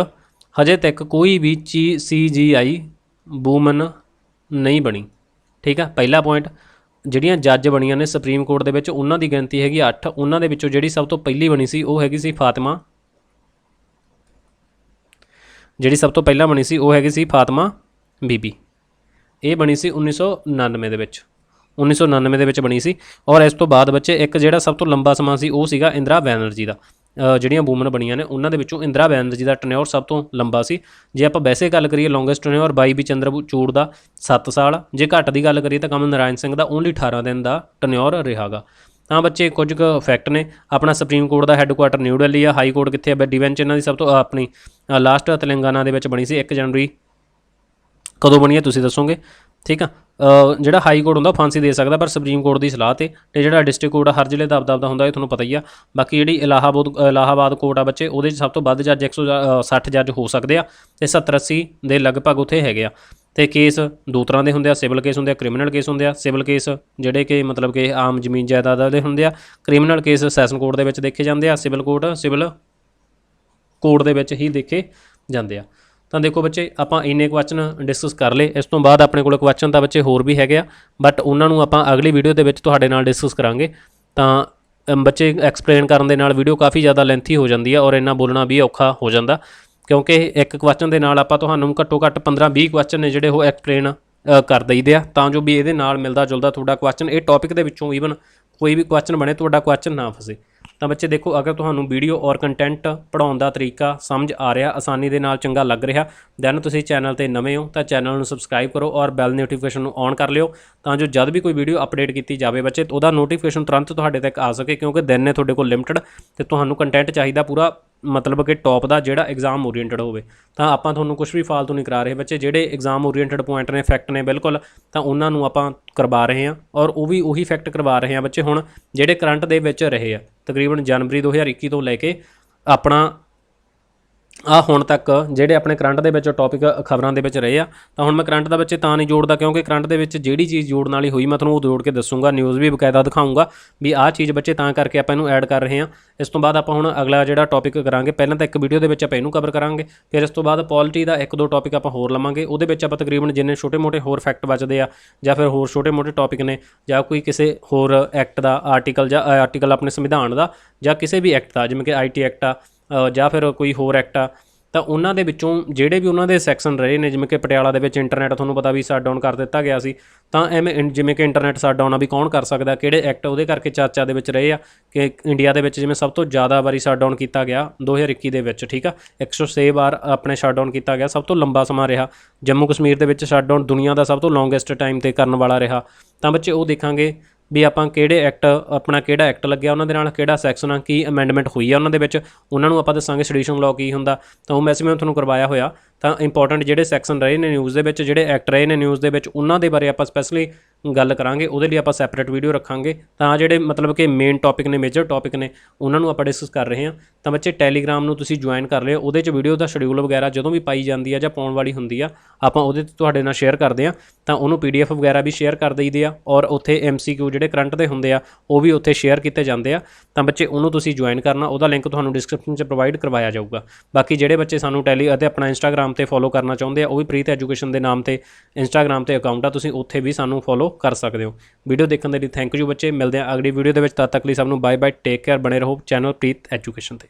ਹਜੇ ਤੱਕ ਕੋਈ ਵੀ CGI ਵੂਮਨ ਨਹੀਂ ਬਣੀ, ਠੀਕ ਆ। ਪਹਿਲਾ ਪੁਆਇੰਟ, ਜਿਹੜੀਆਂ ਜੱਜ ਬਣੀਆਂ ਨੇ ਸੁਪਰੀਮ ਕੋਰਟ ਦੇ ਵਿੱਚ ਉਹਨਾਂ ਦੀ ਗਿਣਤੀ ਹੈਗੀ 8। ਉਹਨਾਂ ਦੇ ਵਿੱਚੋਂ ਜਿਹੜੀ ਸਭ ਤੋਂ ਪਹਿਲੀ ਬਣੀ ਸੀ ਉਹ ਹੈਗੀ ਸੀ ਫਾਤਿਮਾ, ਜਿਹੜੀ ਸਭ ਤੋਂ ਪਹਿਲਾਂ ਬਣੀ ਸੀ ਉਹ ਹੈਗੀ ਸੀ ਫਾਤਿਮਾ ਬੀਬੀ। ਇਹ ਬਣੀ ਸੀ 1999 ਦੇ ਵਿੱਚ, 1999 ਦੇ ਵਿੱਚ ਬਣੀ ਸੀ। ਔਰ ਇਸ ਤੋਂ ਬਾਅਦ ਬੱਚੇ ਇੱਕ ਜਿਹੜਾ ਸਭ ਤੋਂ ਲੰਬਾ ਸਮਾਂ ਸੀ ਉਹ ਸੀਗਾ ਇੰਦਰਾ ਬੈਨਰਜੀ ਦਾ। ਜਿਹੜੀਆਂ ਵੂਮਨ ਬਣੀਆਂ ਨੇ ਉਹਨਾਂ ਦੇ ਵਿੱਚੋਂ ਇੰਦਰਾ ਬੈਨਰਜੀ ਦਾ ਟਨਿਓਰ ਸਭ ਤੋਂ ਲੰਬਾ ਸੀ। ਜੇ ਆਪਾਂ ਵੈਸੇ ਗੱਲ ਕਰੀਏ ਲੌਂਗੈਸਟ ਟਨਿਓਰ ਬਾਈ ਵੀ ਚੰਦਰਚੂੜ ਦਾ 7 ਸਾਲ। ਜੇ ਘੱਟ ਦੀ ਗੱਲ ਕਰੀਏ ਤਾਂ ਕਮਲ ਨਾਰਾਇਣ ਸਿੰਘ ਦਾ ਓਨਲੀ 18 ਦਿਨ ਦਾ ਟਨਿਓਰ ਰਿਹਾ ਗਾ। ਤਾਂ ਬੱਚੇ ਕੁਝ ਕੁ ਫੈਕਟ ਨੇ। ਆਪਣਾ ਸੁਪਰੀਮ ਕੋਰਟ ਦਾ ਹੈੱਡਕੁਆਟਰ ਨਿਊ ਦਿੱਲੀ ਆ। ਹਾਈ ਕੋਰਟ ਕਿੱਥੇ ਆ? ਬੈਡੀ ਬੈਂਚ ਇਹਨਾਂ ਦੀ ਸਭ ਤੋਂ ਆਪਣੀ ਲਾਸਟ ਤੇਲੰਗਾਨਾ ਦੇ ਵਿੱਚ ਬਣੀ ਸੀ 1 ਜਨਵਰੀ। ਕਦੋਂ ਬਣੀ ਹੈ ਤੁਸੀਂ ਦੱਸੋਗੇ, ਠੀਕ ਆ। ਜਿਹੜਾ ਹਾਈ ਕੋਰਟ ਹੁੰਦਾ ਫਾਂਸੀ ਦੇ ਸਕਦਾ ਪਰ ਸੁਪਰੀਮ ਕੋਰਟ ਦੀ ਸਲਾਹ 'ਤੇ। ਅਤੇ ਜਿਹੜਾ ਡਿਸਟ੍ਰਿਕਟ ਕੋਰਟ ਆ ਹਰ ਜ਼ਿਲ੍ਹੇ ਦਾ ਆਪਦਾ ਹੁੰਦਾ, ਇਹ ਤੁਹਾਨੂੰ ਪਤਾ ਹੀ ਆ। ਬਾਕੀ ਜਿਹੜੀ ਇਲਾਹਾਬਾਦ ਕੋਰਟ ਆ ਬੱਚੇ, ਉਹਦੇ 'ਚ ਸਭ ਤੋਂ ਵੱਧ ਜੱਜ 160 ਜੱਜ ਹੋ ਸਕਦੇ ਆ ਅਤੇ 70-80 ਦੇ ਲਗਭਗ ਉੱਥੇ ਹੈਗੇ ਆ। ਅਤੇ ਕੇਸ ਦੋ ਤਰ੍ਹਾਂ ਦੇ ਹੁੰਦੇ ਆ, ਸਿਵਲ ਕੇਸ ਹੁੰਦੇ ਆ, ਕ੍ਰਿਮੀਨਲ ਕੇਸ ਹੁੰਦੇ ਆ। ਸਿਵਲ ਕੇਸ ਜਿਹੜੇ ਕਿ ਮਤਲਬ ਕਿ ਆਮ ਜ਼ਮੀਨ ਜਾਇਦਾਦ ਦੇ ਹੁੰਦੇ ਆ। ਕ੍ਰਿਮੀਨਲ ਕੇਸ ਸੈਸ਼ਨ ਕੋਰਟ ਦੇ ਵਿੱਚ ਦੇਖੇ ਜਾਂਦੇ ਆ। ਸਿਵਲ ਕੋਰਟ ਦੇ ਵਿੱਚ ਹੀ ਦੇਖੇ ਜਾਂਦੇ ਆ। ਤਾਂ ਦੇਖੋ ਬੱਚੇ, ਆਪਾਂ ਇੰਨੇ ਕੁਐਸਚਨ ਡਿਸਕਸ ਕਰ ਲਏ। ਇਸ ਤੋਂ ਬਾਅਦ ਆਪਣੇ ਕੋਲ ਕੁਐਸਚਨ ਤਾਂ ਬੱਚੇ ਹੋਰ ਵੀ ਹੈਗੇ ਆ, ਬਟ ਉਹਨਾਂ ਨੂੰ ਆਪਾਂ ਅਗਲੀ ਵੀਡੀਓ ਦੇ ਵਿੱਚ ਤੁਹਾਡੇ ਨਾਲ ਡਿਸਕਸ ਕਰਾਂਗੇ। ਤਾਂ ਬੱਚੇ ਐਕਸਪਲੇਨ ਕਰਨ ਦੇ ਨਾਲ ਵੀਡੀਓ ਕਾਫੀ ਜ਼ਿਆਦਾ ਲੈਂਥੀ ਹੋ ਜਾਂਦੀ ਆ ਔਰ ਇੰਨਾ ਬੋਲਣਾ ਵੀ ਔਖਾ ਹੋ ਜਾਂਦਾ, ਕਿਉਂਕਿ ਇੱਕ ਕੁਐਸਚਨ ਦੇ ਨਾਲ ਆਪਾਂ ਤੁਹਾਨੂੰ ਘੱਟੋ ਘੱਟ 15-20 ਕੁਐਸਚਨ ਨੇ ਜਿਹੜੇ ਉਹ ਐਕਸਪਲੇਨ ਕਰ ਦਈਦੇ ਆ, ਤਾਂ ਜੋ ਵੀ ਇਹਦੇ ਨਾਲ ਮਿਲਦਾ ਜੁਲਦਾ ਤੁਹਾਡਾ ਕੁਐਸਚਨ ਇਹ ਟੌਪਿਕ ਦੇ ਵਿੱਚੋਂ ਈਵਨ ਕੋਈ ਵੀ ਕੁਐਸਚਨ ਬਣੇ ਤੁਹਾਡਾ ਕੁਐਸਚਨ ਨਾ ਫਸੇ। ਤਾਂ ਬੱਚੇ ਦੇਖੋ, ਅਗਰ ਤੁਹਾਨੂੰ ਵੀਡੀਓ ਔਰ ਕੰਟੈਂਟ ਪੜ੍ਹਾਉਣ ਦਾ ਤਰੀਕਾ ਸਮਝ ਆ ਰਿਹਾ, ਆਸਾਨੀ ਦੇ ਨਾਲ ਚੰਗਾ ਲੱਗ ਰਿਹਾ, ਦੈਨ ਤੁਸੀਂ ਚੈਨਲ 'ਤੇ ਨਵੇਂ ਹੋ ਤਾਂ ਚੈਨਲ ਨੂੰ ਸਬਸਕ੍ਰਾਈਬ ਕਰੋ ਔਰ ਬੈਲ ਨੋਟੀਫਿਕੇਸ਼ਨ ਨੂੰ ਔਨ ਕਰ ਲਿਓ, ਤਾਂ ਜੋ ਜਦ ਵੀ ਕੋਈ ਵੀਡੀਓ ਅਪਡੇਟ ਕੀਤੀ ਜਾਵੇ ਬੱਚੇ ਉਹਦਾ ਨੋਟੀਫਿਕੇਸ਼ਨ ਤੁਰੰਤ ਤੁਹਾਡੇ ਤੱਕ ਆ ਸਕੇ, ਕਿਉਂਕਿ ਦਿਨ ਨੇ ਤੁਹਾਡੇ ਕੋਲ ਲਿਮਟਿਡ ਅਤੇ ਤੁਹਾਨੂੰ ਕੰਟੈਂਟ ਚਾਹੀਦਾ ਪੂਰਾ मतलब कि टॉप ਦਾ ਜਿਹੜਾ ਐਗਜ਼ਾਮ ਓਰੀਐਂਟਡ ਹੋਵੇ। ਤਾਂ ਆਪਾਂ ਤੁਹਾਨੂੰ ਕੁਝ ਵੀ ਫਾਲਤੂ ਨਹੀਂ ਕਰਾ ਰਹੇ ਬੱਚੇ, ਜਿਹੜੇ ਐਗਜ਼ਾਮ ਓਰੀਐਂਟਡ ਪੁਆਇੰਟ ਨੇ, ਫੈਕਟ ਨੇ ਬਿਲਕੁਲ, ਤਾਂ ਉਹਨਾਂ ਨੂੰ ਆਪਾਂ ਕਰਵਾ ਰਹੇ ਹਾਂ ਔਰ ਉਹ ਵੀ ਉਹੀ ਫੈਕਟ ਕਰਵਾ ਰਹੇ ਹਾਂ ਬੱਚੇ ਹੁਣ ਜਿਹੜੇ ਕਰੰਟ ਦੇ ਵਿੱਚ ਰਹੇ ਆ ਤਕਰੀਬਨ ਜਨਵਰੀ 2021 ਤੋਂ ਲੈ ਕੇ ਆਪਣਾ ਹੁਣ ਤੱਕ ਜਿਹੜੇ ਆਪਣੇ ਕਰੰਟ ਦੇ ਵਿੱਚ ਟੌਪਿਕ ਖਬਰਾਂ ਦੇ ਵਿੱਚ ਰਹੇ ਆ। ਤਾਂ ਹੁਣ ਮੈਂ ਕਰੰਟ ਦਾ ਬੱਚੇ ਤਾਂ ਨਹੀਂ ਜੋੜਦਾ ਕਿਉਂਕਿ ਕਰੰਟ ਦੇ ਵਿੱਚ ਜਿਹੜੀ ਚੀਜ਼ ਜੋੜਨ ਵਾਲੀ ਹੋਈ ਮੈਂ ਤੁਹਾਨੂੰ ਉਹ ਜੋੜ ਕੇ ਦੱਸੂਗਾ, ਨਿਊਜ਼ ਵੀ ਬਕਾਇਦਾ ਦਿਖਾਊਂਗਾ ਵੀ ਆਹ ਚੀਜ਼ ਬੱਚੇ ਤਾਂ ਕਰਕੇ ਆਪਾਂ ਇਹਨੂੰ ਐਡ ਕਰ ਰਹੇ ਹਾਂ। ਇਸ ਤੋਂ ਬਾਅਦ ਆਪਾਂ ਹੁਣ ਅਗਲਾ ਜਿਹੜਾ ਟੌਪਿਕ ਕਰਾਂਗੇ, ਪਹਿਲਾਂ ਤਾਂ ਇੱਕ ਵੀਡੀਓ ਦੇ ਵਿੱਚ ਆਪਾਂ ਇਹਨੂੰ ਕਵਰ ਕਰਾਂਗੇ, ਫਿਰ ਇਸ ਤੋਂ ਬਾਅਦ ਪੋਲਿਟੀ ਦਾ 1-2 ਟੌਪਿਕ ਆਪਾਂ ਹੋਰ ਲਵਾਂਗੇ। ਉਹਦੇ ਵਿੱਚ ਆਪਾਂ ਤਕਰੀਬਨ ਜਿੰਨੇ ਛੋਟੇ-ਮੋਟੇ ਹੋਰ ਫੈਕਟ ਬਚਦੇ ਆ ਜਾਂ ਫਿਰ ਹੋਰ ਛੋਟੇ-ਮੋਟੇ ਟੌਪਿਕ ਨੇ ਜਾਂ ਕੋਈ ਕਿਸੇ ਹੋਰ ਐਕਟ ਦਾ ਆਰਟੀਕਲ ਜਾਂ ਆਰਟੀਕਲ ਆਪਣੇ ਸੰਵਿਧਾਨ ਦਾ ਜਾਂ ਕਿਸੇ ਵੀ ਐਕਟ ਦਾ, ਜਿਵੇਂ ਕਿ IT ਐਕਟ ਆ ਜਾਂ ਫਿਰ ਕੋਈ ਹੋਰ ਐਕਟ ਆ, ਤਾਂ ਉਹਨਾਂ ਦੇ ਵਿੱਚੋਂ ਜਿਹੜੇ ਵੀ ਉਹਨਾਂ ਦੇ ਸੈਕਸ਼ਨ ਰਹੇ ਨੇ, ਜਿਵੇਂ ਕਿ ਪਟਿਆਲਾ ਦੇ ਵਿੱਚ ਇੰਟਰਨੈਟ ਤੁਹਾਨੂੰ ਪਤਾ ਵੀ ਸ਼ਟ ਡਾਊਨ ਕਰ ਦਿੱਤਾ ਗਿਆ ਸੀ। ਤਾਂ ਐਵੇਂ ਜਿਵੇਂ ਕਿ ਇੰਟਰਨੈਟ ਸ਼ਟ ਡਾਊਨ ਆ ਵੀ ਕੌਣ ਕਰ ਸਕਦਾ, ਕਿਹੜੇ ਐਕਟ ਉਹਦੇ ਕਰਕੇ ਚਰਚਾ ਦੇ ਵਿੱਚ ਰਹੇ ਆ ਕਿ ਇੰਡੀਆ ਦੇ ਵਿੱਚ ਜਿਵੇਂ ਸਭ ਤੋਂ ਜ਼ਿਆਦਾ ਵਾਰੀ ਸ਼ਟ ਡਾਊਨ ਕੀਤਾ ਗਿਆ 2021 ਦੇ ਵਿੱਚ, ਠੀਕ ਆ, 106 ਵਾਰ ਆਪਣੇ ਸ਼ਟ ਡਾਊਨ ਕੀਤਾ ਗਿਆ, ਸਭ ਤੋਂ ਲੰਬਾ ਸਮਾਂ ਰਿਹਾ। ਜੰਮੂ ਕਸ਼ਮੀਰ ਦੇ ਵਿੱਚ ਸ਼ਟ ਡਾਊਨ ਦੁਨੀਆ ਦਾ ਸਭ ਤੋਂ ਲੌਂਗੈਸਟ ਟਾਈਮ 'ਤੇ ਕਰਨ ਵਾਲਾ ਰਿਹਾ। ਤਾਂ ਬੱਚੇ ਉਹ ਦੇਖਾਂਗੇ ਵੀ ਆਪਾਂ ਕਿਹੜੇ ਐਕਟ, ਆਪਣਾ ਕਿਹੜਾ ਐਕਟ ਲੱਗਿਆ ਉਹਨਾਂ ਦੇ ਨਾਲ, ਕਿਹੜਾ ਸੈਕਸ਼ਨ ਆ, ਕੀ ਅਮੈਂਡਮੈਂਟ ਹੋਈ ਆ ਉਹਨਾਂ ਦੇ ਵਿੱਚ, ਉਹਨਾਂ ਨੂੰ ਆਪਾਂ ਦੱਸਾਂਗੇ। ਸੈਡੀਸ਼ਨ ਲਾਅ ਕੀ ਹੁੰਦਾ, ਤਾਂ ਉਹ ਮੈਸੇਜ ਮੈਂ ਤੁਹਾਨੂੰ ਕਰਵਾਇਆ ਹੋਇਆ। ਤਾਂ ਇੰਪੋਰਟੈਂਟ ਜਿਹੜੇ ਸੈਕਸ਼ਨ ਰਹੇ ਨੇ ਨਿਊਜ਼ ਦੇ ਵਿੱਚ, ਜਿਹੜੇ ਐਕਟ ਰਹੇ ਨੇ ਨਿਊਜ਼ ਦੇ ਵਿੱਚ, ਉਹਨਾਂ ਦੇ ਬਾਰੇ ਆਪਾਂ ਸਪੈਸ਼ਲੀ ਗੱਲ ਕਰਾਂਗੇ। ਉਹਦੇ ਲਈ ਆਪਾਂ ਸੈਪਰੇਟ ਵੀਡੀਓ ਰੱਖਾਂਗੇ। ਤਾਂ ਜਿਹੜੇ ਮਤਲਬ ਕਿ ਮੇਨ ਟੌਪਿਕ ਨੇ, ਮੇਜਰ ਟੌਪਿਕ ਨੇ, ਉਹਨਾਂ ਨੂੰ ਆਪਾਂ ਡਿਸਕਸ ਕਰ ਰਹੇ ਹਾਂ। ਤਾਂ ਬੱਚੇ ਟੈਲੀਗ੍ਰਾਮ ਨੂੰ ਤੁਸੀਂ ਜੁਆਇਨ ਕਰ ਲਿਓ, ਉਹਦੇ 'ਚ ਵੀਡੀਓ ਦਾ ਸ਼ਡਿਊਲ ਵਗੈਰਾ ਜਦੋਂ ਵੀ ਪਾਈ ਜਾਂਦੀ ਆ ਜਾਂ ਪਾਉਣ ਵਾਲੀ ਹੁੰਦੀ ਆ ਆਪਾਂ ਉਹਦੇ 'ਤੇ ਤੁਹਾਡੇ ਨਾਲ ਸ਼ੇਅਰ ਕਰਦੇ ਹਾਂ। ਤਾਂ ਉਹਨੂੰ PDF ਵਗੈਰਾ ਵੀ ਸ਼ੇਅਰ ਕਰ ਦਈਦੇ ਆ ਔਰ ਉੱਥੇ MCQ ਜਿਹੜੇ ਕਰੰਟ ਦੇ ਹੁੰਦੇ ਆ ਉਹ ਵੀ ਉੱਥੇ ਸ਼ੇਅਰ ਕੀਤੇ ਜਾਂਦੇ ਆ। ਤਾਂ ਬੱਚੇ ਉਹਨੂੰ ਤੁਸੀਂ ਜੁਆਇਨ ਕਰਨਾ, ਉਹਦਾ ਲਿੰਕ ਤੁਹਾਨੂੰ ਡਿਸਕ੍ਰਿਪਸ਼ਨ 'ਚ ਪ੍ਰੋਵਾਈਡ ਕਰਵਾਇਆ ਜਾਊਗਾ। ਬਾਕੀ ਜਿਹੜੇ ਬੱਚੇ ਸਾਨੂੰ ਟੈਲੀ ਅਤੇ ਆਪਣਾ ਇੰਸਟਾਗ੍ਰਾਮ 'ਤੇ ਫੋਲੋ ਕਰਨਾ ਚਾਹੁੰਦੇ ਆ, ਉਹ ਵੀ ਪ੍ਰੀਤ ਐਜੂਕੇਸ਼ਨ ਦੇ ਨਾਮ 'ਤੇ ਇੰਸਟਾਗ੍ਰਾਮ 'ਤੇ ਅਕਾਊਂਟ ਆ, ਤੁਸੀਂ ਉੱਥੇ ਵੀ ਸਾਨੂੰ ਫੋਲੋ ਕਰ ਸਕਦੇ ਹੋ। ਵੀਡੀਓ ਦੇਖਣ ਦੇ ਲਈ ਥੈਂਕ ਯੂ ਬੱਚੇ, ਮਿਲਦੇ ਆ ਅਗਲੀ ਵੀਡੀਓ ਦੇ ਵਿੱਚ। ਤਦ ਤੱਕ ਲਈ ਸਭ ਨੂੰ ਬਾਏ ਬਾਏ, ਟੇਕ ਕੇਅਰ, ਬਣੇ ਰਹੋ ਚੈਨਲ ਪ੍ਰੀਤ ਐਜੂਕੇਸ਼ਨ 'ਤੇ।